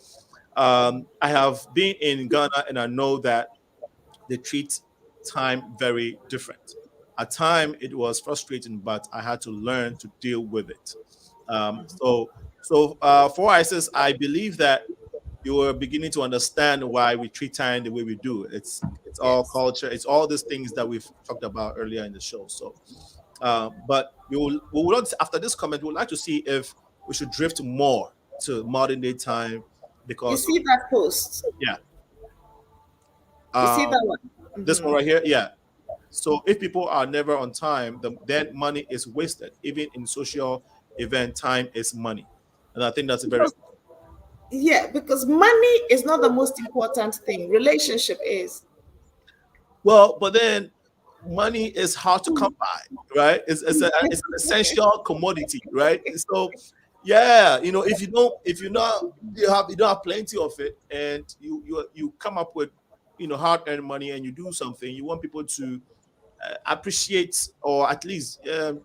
I have been in Ghana and I know that they treat time very different. At time it was frustrating, but I had to learn to deal with it. So for ISIS, I believe that you are beginning to understand why we treat time the way we do. It's all culture. It's all these things that we've talked about earlier in the show. So, but we will after this comment, we would like to see if we should drift more to modern day time, because you see that post. Yeah. You see that one. This one right here. Yeah. So if people are never on time, then money is wasted. Even in social event, time is money. And I think that's a very... Yeah, because money is not the most important thing. Relationship is. Well, but then money is hard to come by, right? It's an essential commodity, right? So, yeah, if you don't have plenty of it, and you come up with hard-earned money and you do something, you want people to appreciate, or at least do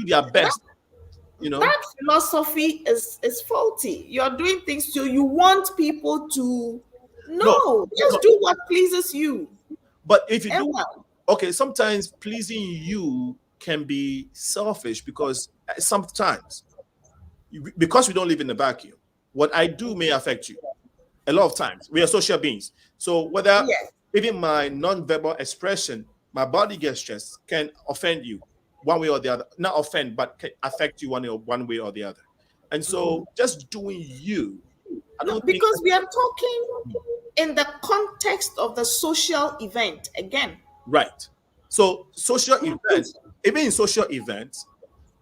their best. That philosophy is faulty. You're doing things so you want people to do what pleases you. But if you do, sometimes pleasing you can be selfish, because sometimes, because we don't live in a vacuum, what I do may affect you. A lot of times we are social beings, so whether even my non-verbal expression, my body gestures can offend you one way or the other. Not offend, but can affect you one way or the other. And so just doing you, because we are talking in the context of the social event again. Right. So social events, even in social events,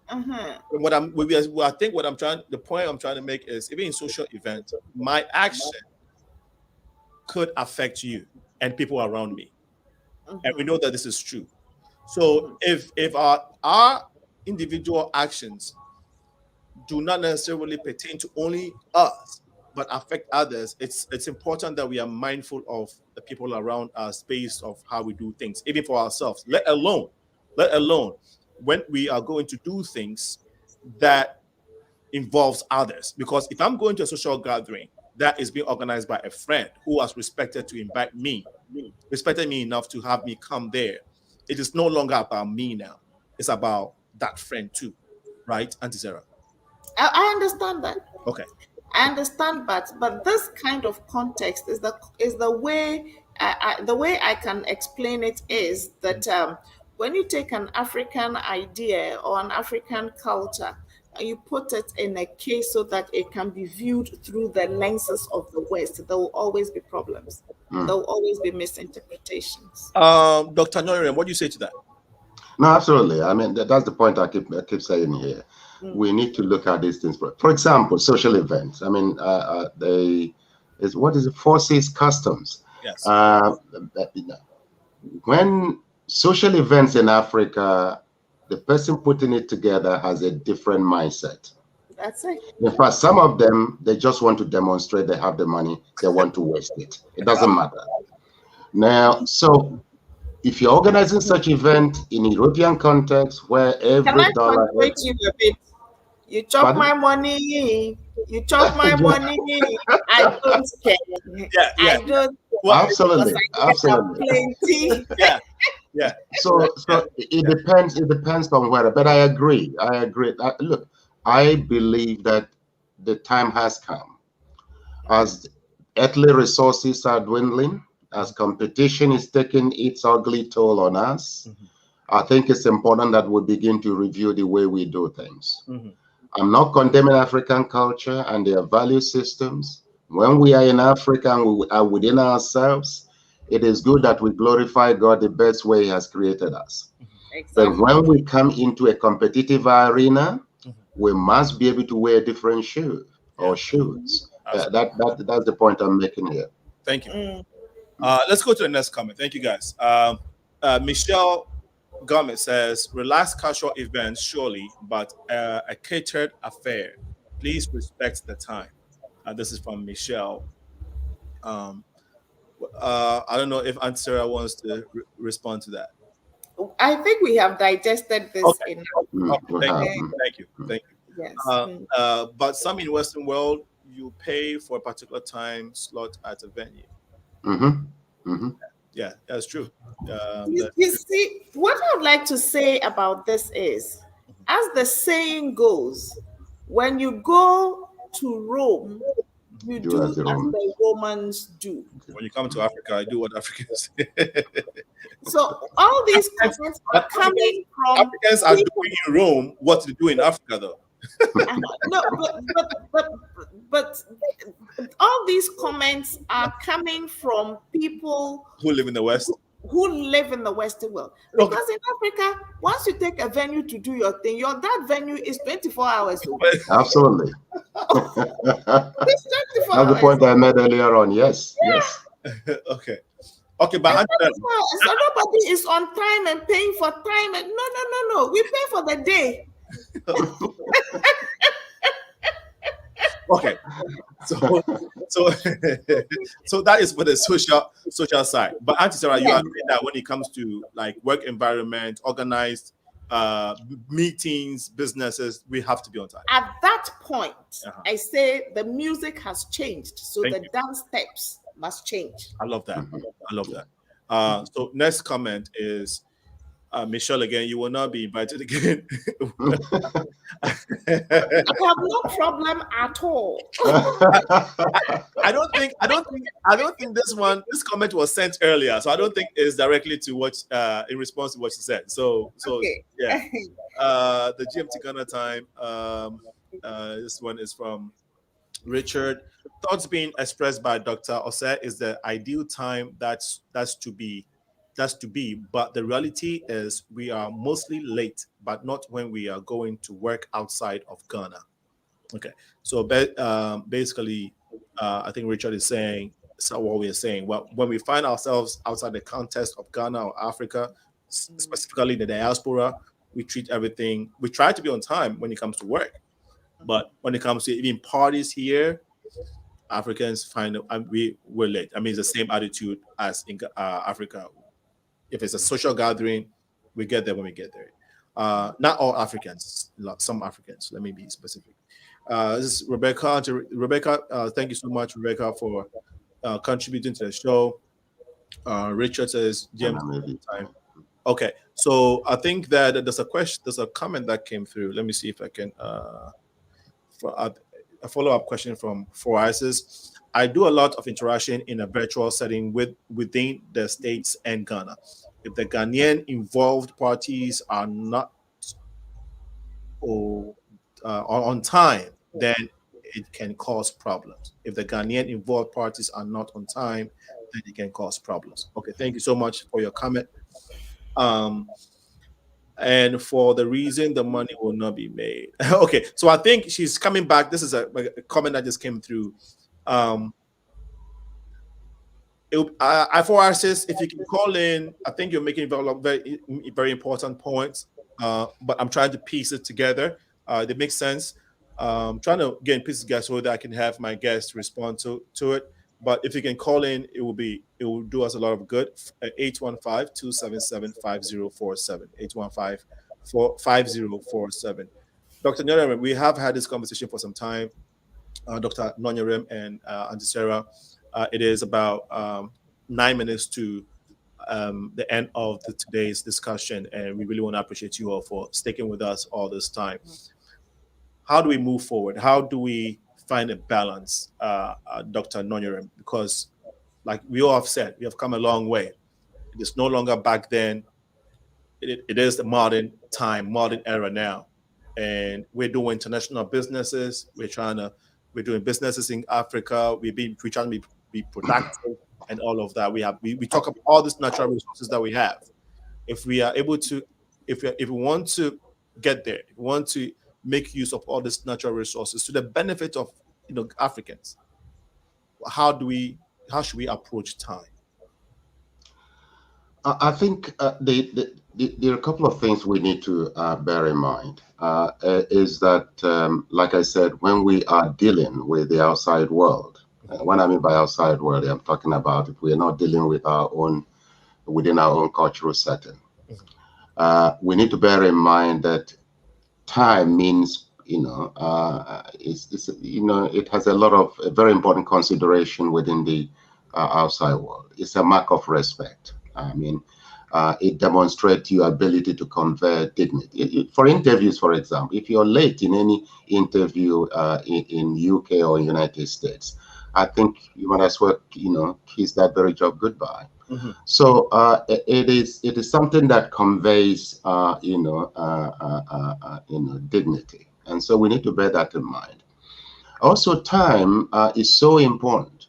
the point I'm trying to make is, even in social events, my action could affect you and people around me. And we know that this is true. So if our individual actions do not necessarily pertain to only us, but affect others, it's important that we are mindful of the people around us based of how we do things, even for ourselves, let alone when we are going to do things that involves others. Because if I'm going to a social gathering that is being organized by a friend who has respected me enough to have me come there, it is no longer about me now. It's about that friend too, right, Auntie Sarah? I understand that. Okay. I understand, but this kind of context is the way I can explain it is that when you take an African idea or an African culture and you put it in a case so that it can be viewed through the lenses of the West, there will always be problems. There will always be misinterpretations. Dr. NONYEREM, what do you say to that? No, absolutely. I mean, that's the point I keep saying here. We need to look at these things. For example, social events. I mean, what is it? Forces customs. Yes. When social events in Africa, the person putting it together has a different mindset. That's it. In fact, some of them, they just want to demonstrate they have the money. They want to waste it. It doesn't matter. Now, so if you're organizing such event in a European context where every dollar... Can I contradict you a bit? You chop my money. You chop my money. I don't care. I don't care. Well, absolutely. Plenty. Yeah. So it depends on whether, but I agree. Look, I believe that the time has come. As earthly resources are dwindling, as competition is taking its ugly toll on us, I think it's important that we begin to review the way we do things. I'm not condemning African culture and their value systems. When we are in Africa and we are within ourselves, it is good that we glorify God the best way He has created us. Exactly. But when we come into a competitive arena, we must be able to wear different shoes or shoes. That's the point I'm making here. Thank you. Let's go to the next comment. Thank you, guys. Michelle Gomez says, relaxed casual events, surely, but a catered affair. Please respect the time. This is from Michelle. I don't know if Aunt Sarah wants to respond to that. I think we have digested this enough. Thank you. Yes. But some in Western world, you pay for a particular time slot at a venue. Yeah, that's true. You see, what I would like to say about this is, as the saying goes, when you go to Rome, you do as the Romans do. When you come to Africa, I do what Africans do. So all these comments are coming from Africans are doing in Rome what to do in Africa, though. No, but all these comments are coming from people who live in the West. Who live in the Western world. Because in Africa, once you take a venue to do your thing, that venue is 24 hours. Absolutely. It's 24 That's the point I made earlier on. Yes. Okay, but so nobody is on time and paying for time. And no. We pay for the day. Okay, so that is for the social side. But Auntie Sarah, you agree that when it comes to like work environment, organized meetings, businesses, we have to be on time. At that point, I say the music has changed, so the dance steps must change. I love that. So next comment is Michelle again. You will not be invited again. I have no problem at all. I don't think this comment was sent earlier, so I don't think it's directly to what in response to what she said. So yeah. The GMT Ghana time. This one is from Richard. Thoughts being expressed by Dr. OSSEI is the ideal time that's to be, but the reality is we are mostly late, but not when we are going to work outside of Ghana. Okay, so basically, I think Richard is saying, so what we are saying, well, when we find ourselves outside the context of Ghana or Africa, specifically the diaspora, we treat everything, we try to be on time when it comes to work. But when it comes to even parties here, Africans find we're late. I mean, it's the same attitude as in Africa. If it's a social gathering, we get there when we get there. Not all Africans, some Africans. Let me be specific. This is Rebecca. Rebecca, thank you so much, Rebecca, for contributing to the show. Richard says, time. Okay, so I think that there's a comment that came through. Let me see if I can. A follow-up question from Four Isis. I do a lot of interaction in a virtual setting within the States and Ghana. If the Ghanaian involved parties are not on time, then it can cause problems. If the Ghanaian involved parties are not on time, then it can cause problems. Okay, thank you so much for your comment. And for the reason the money will not be made. Okay, so I think she's coming back. This is a comment that just came through. I4RSS, if you can call in, I think you're making very, very important points, but I'm trying to piece it together. They make sense. Trying to get pieces together so that I can have my guests respond to it. But if you can call in, it will do us a lot of good. 815-277-5047. 815-5047. Dr. NONYEREM, we have had this conversation for some time. Dr. NONYEREM and Auntie Sarah. It is about 9 minutes to the end of today's discussion, and we really want to appreciate you all for sticking with us all this time. how do we move forward? How do we find a balance, Dr. NONYEREM? Because, like we all have said, we have come a long way. It is no longer back then. It is the modern time, modern era now, and we're doing international businesses. We're doing businesses in Africa. We're trying to be productive and all of that. We talk about all these natural resources that we have. If we are able to, if we want to get there, if we want to make use of all these natural resources to the benefit of Africans, how should we approach time? I think there are a couple of things we need to bear in mind. Is that, like I said, when we are dealing with the outside world, when I mean by outside world, I'm talking about if we are not dealing with within our own cultural setting, we need to bear in mind that time means, it has a lot of very important consideration within the outside world. It's a mark of respect. I mean, it demonstrates your ability to convey dignity. For interviews, for example, if you're late in any interview in UK or United States, I think you might as well, kiss that very job goodbye. So it is something that conveys, dignity, and so we need to bear that in mind. Also, time is so important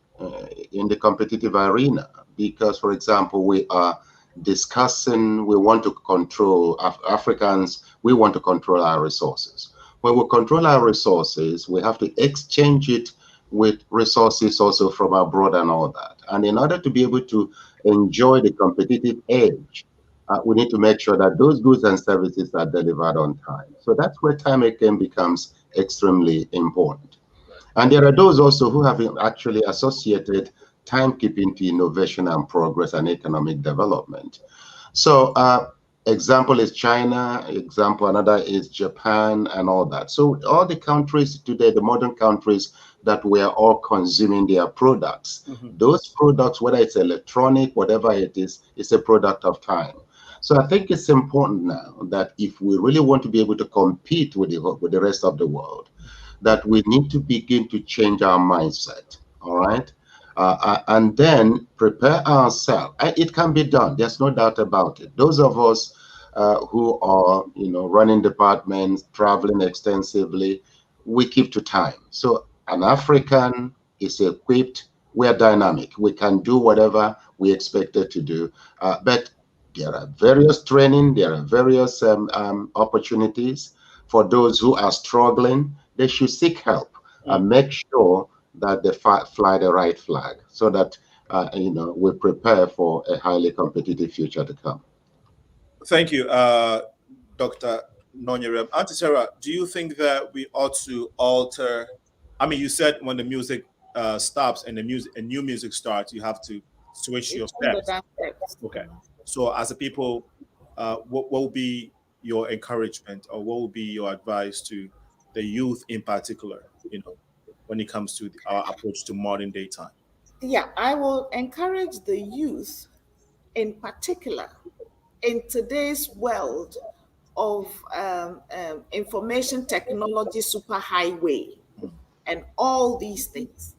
in the competitive arena because, for example, we are discussing. We want to control Africans. We want to control our resources. When we control our resources, we have to exchange it with resources also from abroad and all that. And in order to be able to enjoy the competitive edge, we need to make sure that those goods and services are delivered on time. So that's where time again becomes extremely important. And there are those also who have actually associated timekeeping to innovation and progress and economic development. So example is China, another is Japan and all that. So all the countries today, the modern countries that we are all consuming their products, those products, whether it's electronic, whatever it is a product of time. So I think it's important now that if we really want to be able to compete with the rest of the world, that we need to begin to change our mindset, all right? And then prepare ourselves. It can be done. There's no doubt about it. Those of us who are, running departments, traveling extensively, we keep to time. So an African is equipped. We're dynamic. We can do whatever we expected to do. But there are various training. There are various opportunities for those who are struggling. They should seek help and make sure that they fly the right flag so that, we prepare for a highly competitive future to come. Thank you, Dr. NONYEREM. Auntie Sarah, do you think that we ought to alter? I mean, you said when the music stops and new music starts, you have to switch your steps. Okay. So as a people, what will be your encouragement or what will be your advice to the youth in particular, when it comes to our approach to modern day time? Yeah, I will encourage the youth in particular in today's world of information technology superhighway and all these things.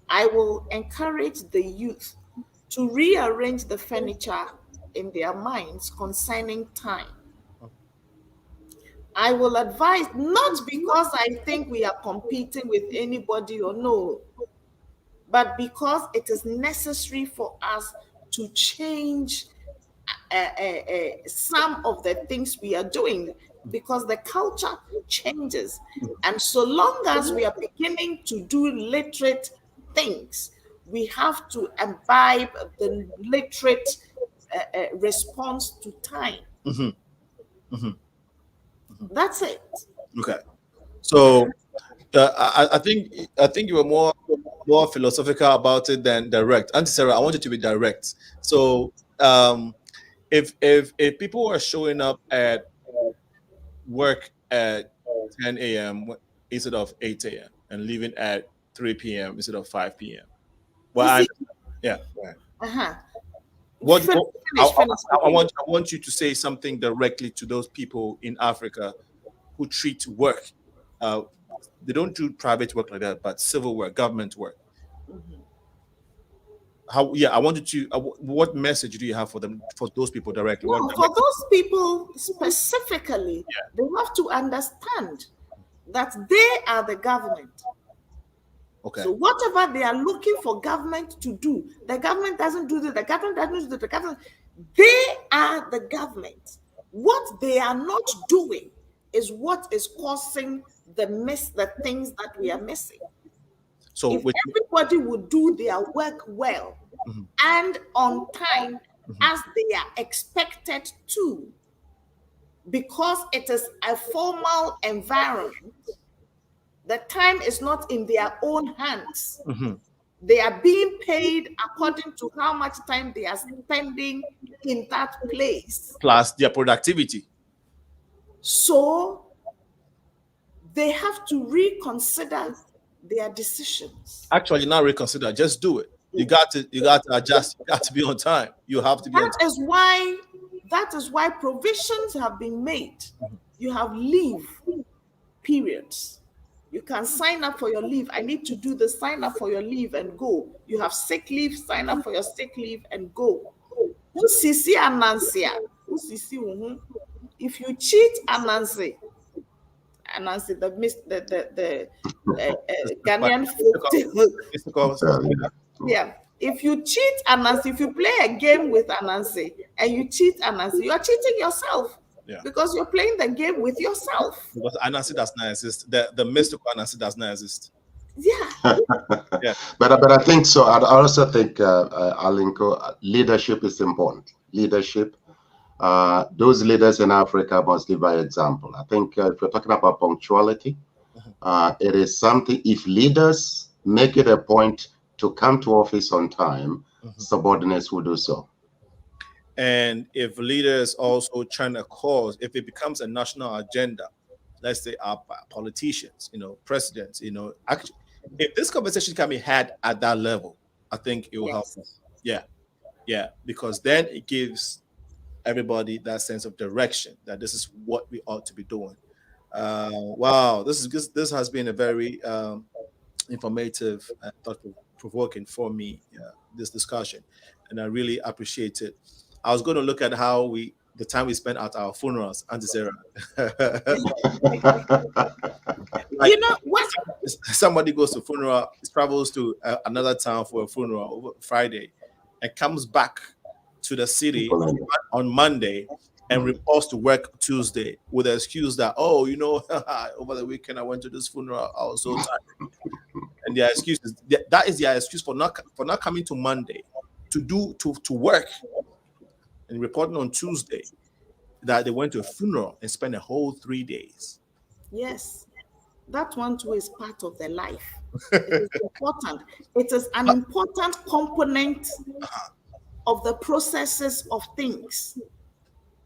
I will encourage the youth to rearrange the furniture in their minds concerning time. I will advise, not because I think we are competing with anybody or no, but because it is necessary for us to change some of the things we are doing, because the culture changes. And so long as we are beginning to do literate things, we have to imbibe the literate response to time. That's it. Okay. So I think you were more philosophical about it than direct. Auntie Sarah, I want you to be direct. So if people are showing up at work at 10 a.m. instead of 8 a.m. and leaving at 3 p.m. instead of 5 p.m. Well, yeah. Uh-huh. I want you to say something directly to those people in Africa who treat work they don't do private work like that, but civil work, government work. How? Yeah, I wanted to. What message do you have for them, for those people directly? No, for those people specifically, they have to understand that they are the government. Okay. So whatever they are looking for government to do, the government doesn't do that. The government doesn't do the government. They are the government. What they are not doing is what is causing the things that we are missing. So if everybody would do their work well and on time as they are expected to, because it is a formal environment, the time is not in their own hands. They are being paid according to how much time they are spending in that place. Plus their productivity. So they have to reconsider their decisions. Actually, not reconsider, just do it. You got to adjust. You got to be on time. You have to be on time. That is why provisions have been made. You have leave periods. You can sign up for your leave. I need to do the sign up for your leave and go. You have sick leave, sign up for your sick leave and go. If you cheat Anansi, the Ghanaian folk, yeah. If you cheat Anansi, if you play a game with Anansi and you cheat Anansi, you are cheating yourself. Yeah. Because you're playing the game with yourself. Because Anansi does not exist. The mystical Anansi does not exist. Yeah. Yeah. But I think so. I also think, Alinko, leadership is important. Leadership. Those leaders in Africa must live by example. I think if you're talking about punctuality, it is something, if leaders make it a point to come to office on time, subordinates will do so. And if leaders also trying to cause, if it becomes a national agenda, let's say our politicians, presidents, actually, if this conversation can be had at that level, I think it will help us. Yeah, because then it gives everybody that sense of direction that this is what we ought to be doing. Wow, this has been a very informative and thought-provoking for me, this discussion, and I really appreciate it. I was going to look at the time we spent at our funerals, Auntie Sarah. You know what? Somebody goes to funeral, travels to another town for a funeral over Friday, and comes back to the city on Monday and reports to work Tuesday with the excuse that, over the weekend I went to this funeral, I was so tired. And their excuse is that is their excuse for not coming to Monday to work and reporting on Tuesday that they went to a funeral and spent a whole 3 days. Yes, that one too is part of their life. It is important. It is an important component of the processes of things.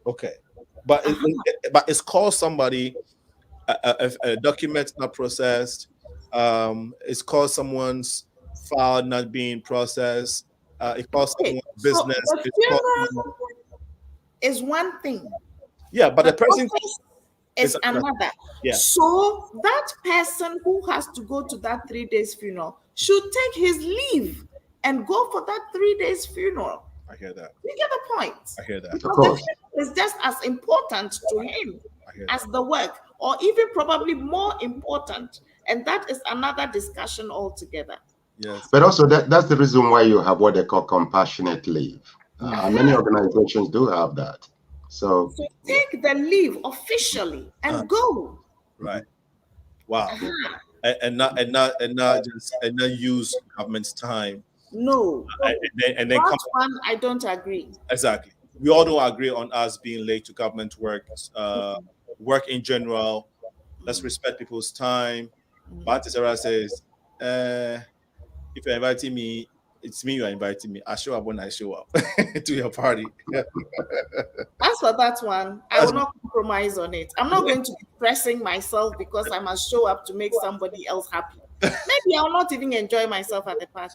Okay, but it's called somebody a document not processed. It's called someone's file not being processed. It calls someone's business. So the funeral is one thing. Yeah, but the person is another. Yeah. So that person who has to go to that 3 days funeral should take his leave and go for that 3 days funeral. I hear that. You get the point? I hear that. Because the funeral is just as important to him as the work, or even probably more important. And that is another discussion altogether. Yes. But also that's the reason why you have what they call compassionate leave. Many organizations do have that. So take the leave officially and go. Right. Wow. And not use government's time. No. And then one I don't agree. Exactly. We all don't agree on us being late to government work. Work in general. Let's respect people's time. But Sarah says, if you're inviting me, it's me you are inviting me. I show up when I show up to your party. As for that one, I will not compromise on it. I'm not going to be pressing myself because I must show up to make somebody else happy. Maybe I'll not even enjoy myself at the party.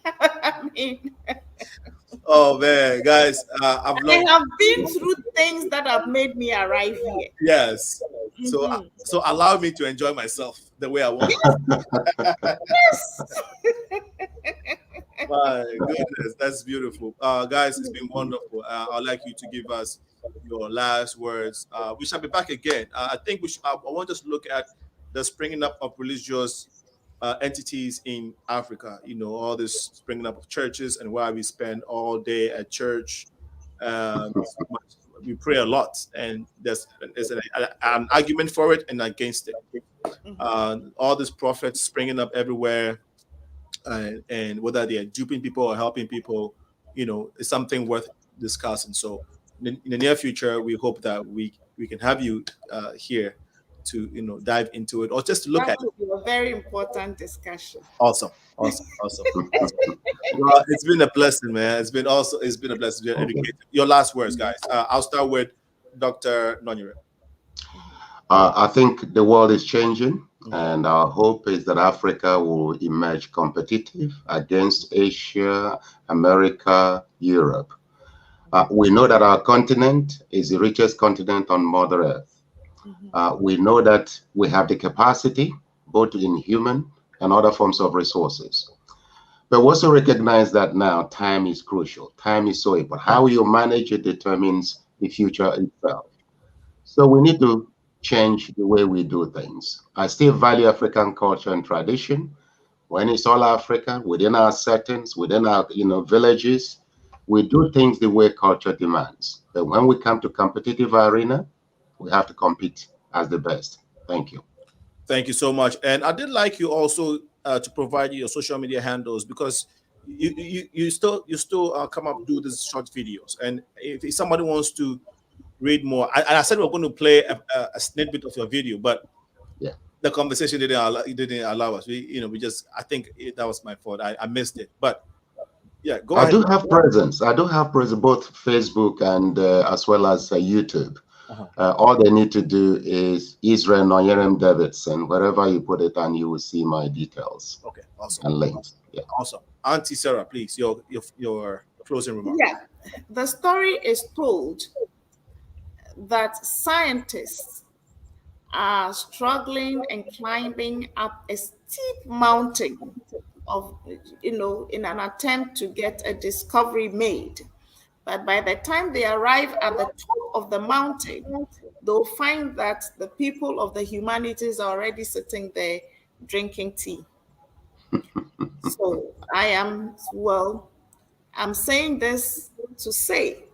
I mean, oh man, guys, I have been through things that have made me arrive here. Yes. So allow me to enjoy myself the way I want. My goodness, that's beautiful. Guys, it's been wonderful. I'd like you to give us your last words. We shall be back again. I think we should, I want us to look at the springing up of religious entities in Africa. You know, all this springing up of churches and why we spend all day at church. We pray a lot, and there's an argument for it and against it. All these prophets springing up everywhere, and whether they are duping people or helping people, you know, is something worth discussing. So, in the near future, we hope that we can have you here to, you know, dive into it or just to look That at would be a very important discussion. Awesome. Well, it's been a blessing, man. It's been a blessing to educate. Your last words, guys. I'll start with Dr. NONYEREM. I think the world is changing, and our hope is that Africa will emerge competitive against Asia, America, Europe. We know that our continent is the richest continent on Mother Earth. We know that we have the capacity, both in human and other forms of resources. But we also recognize that now time is crucial. Time is so important. How you manage it determines the future itself. So we need to change the way we do things. I still value African culture and tradition. When it's all Africa, within our settings, within our villages, we do things the way culture demands. But when we come to competitive arena, we have to compete as the best. Thank you. Thank you so much. And I did like you also to provide your social media handles, because you still come up do these short videos. And if somebody wants to read more, I said we're going to play a snippet of your video, but yeah, the conversation didn't allow us. I think that was my fault. I missed it. But yeah, go ahead. I do have presence both Facebook and as well as YouTube. All they need to do is Israel NONYEREM Davidson, wherever you put it, and you will see my details. Okay, awesome. And links. Yeah, awesome. Auntie Sarah, please, your closing remarks. Yeah, the story is told that scientists are struggling and climbing up a steep mountain in an attempt to get a discovery made. But by the time they arrive at the top of the mountain, they'll find that the people of the humanities are already sitting there drinking tea. So I'm saying this to say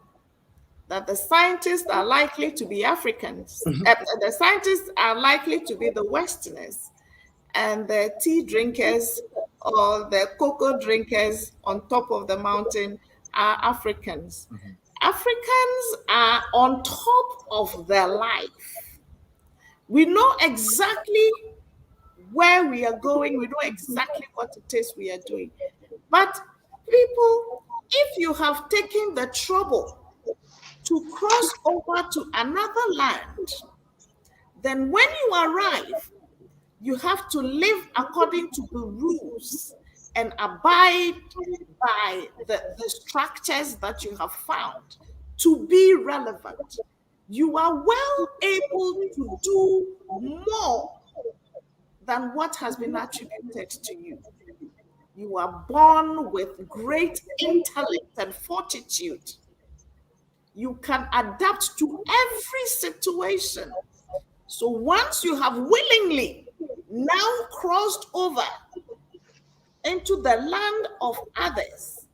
that the scientists are likely to be Africans. The scientists are likely to be the Westerners, and the tea drinkers or the cocoa drinkers on top of the mountain are Africans. Africans are on top of their life. We know exactly where we are going. We know exactly what it is we are doing. But people, if you have taken the trouble to cross over to another land, then when you arrive, you have to live according to the rules and abide by the structures that you have found to be relevant. You are well able to do more than what has been attributed to you. You are born with great intellect and fortitude. You can adapt to every situation. So once you have willingly now crossed over into the land of others,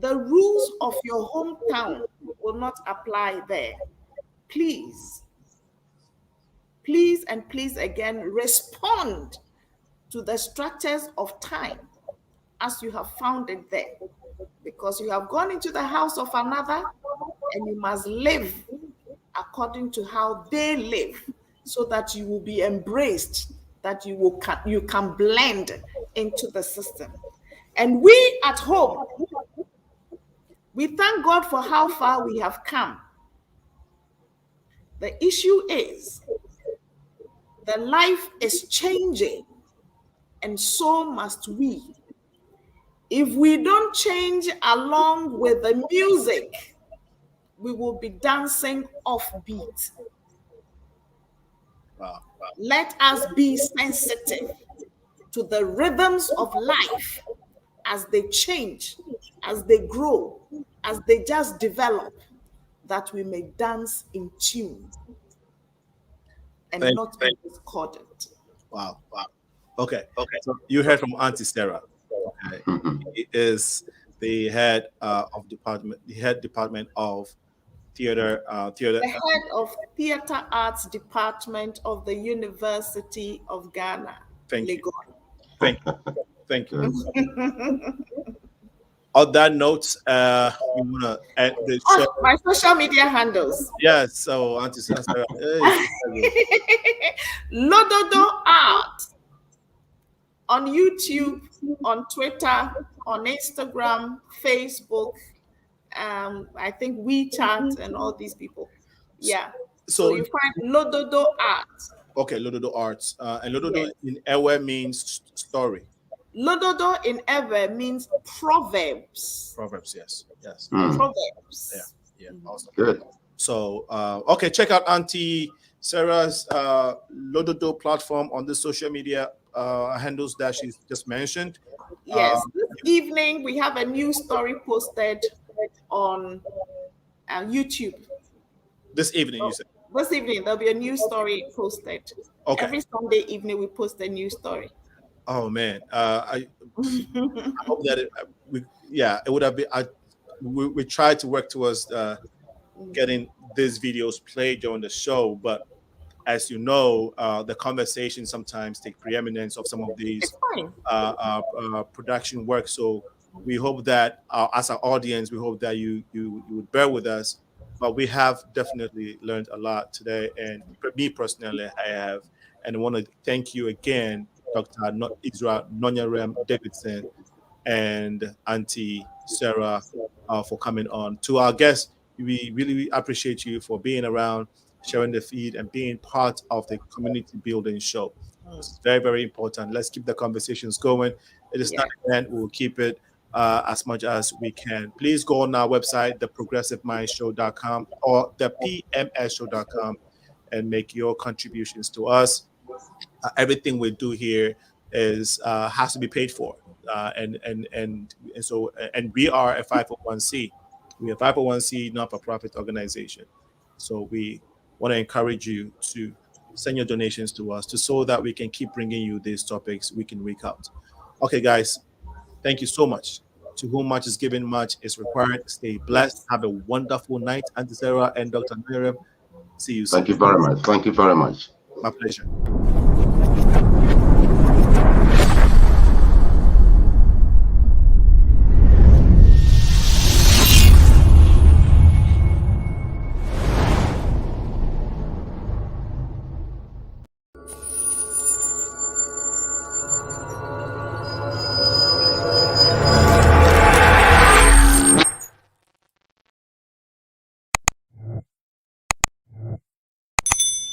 the rules of your hometown will not apply there. Please and please again, respond to the structures of time as you have found it there, because you have gone into the house of another and you must live according to how they live, so that you will be embraced, that you can blend into the system. And we at home, we thank God for how far we have come. The issue is the life is changing, and so must we. If we don't change along with the music, we will be dancing off beat. Wow. Let us be sensitive to the rhythms of life as they change, as they grow, as they just develop, that we may dance in tune and not be discordant. Wow. Okay. So you heard from Auntie Sarah. Okay. He is the head department of theater. The head of Theater Arts Department of the University of Ghana. Thank you. LEGON. Thank you. On that note, we want to end the show. My social media handles. Yes, so Auntie Sarah. Lododo Art on YouTube, on Twitter, on Instagram, Facebook, I think WeChat and all these people. Yeah. So you find Lododo Art. Okay, Lododo Arts. And Lododo in Ewe means story. Lododo in Ewe means proverbs. Proverbs, yes. Proverbs. Yeah. Awesome. Good. So, okay, check out Auntie Sarah's Lododo platform on the social media handles that she's just mentioned. Yes, this evening we have a new story posted on YouTube. This evening, you said? This evening there'll be a new story posted. Okay. Every Sunday evening we post a new story. Oh man, I hope that it would have been. We tried to work towards getting these videos played during the show, but as you know, the conversation sometimes take preeminence of some of these production work. So we hope that as our audience, we hope that you would bear with us. But we have definitely learned a lot today, and me personally, I have, and I want to thank you again, Dr. Israel NONYEREM Davidson and Auntie Sarah for coming on. To our guests, we really appreciate you for being around, sharing the feed, and being part of the community building show. It's very, very important. Let's keep the conversations going. It is not an end. We'll keep it as much as we can. Please go on our website, theprogressivemindshow.com or thepmsshow.com, and make your contributions to us. Everything we do here is has to be paid for, and we are a 501c. We are a 501c not-for-profit organization. So we want to encourage you to send your donations to us so that we can keep bringing you these topics week in, week out. Okay, guys, thank you so much. To whom much is given, much is required. Stay blessed. Have a wonderful night, Auntie Sarah and Dr. NONYEREM. See you soon. Thank you very much. Thank you very much. My pleasure.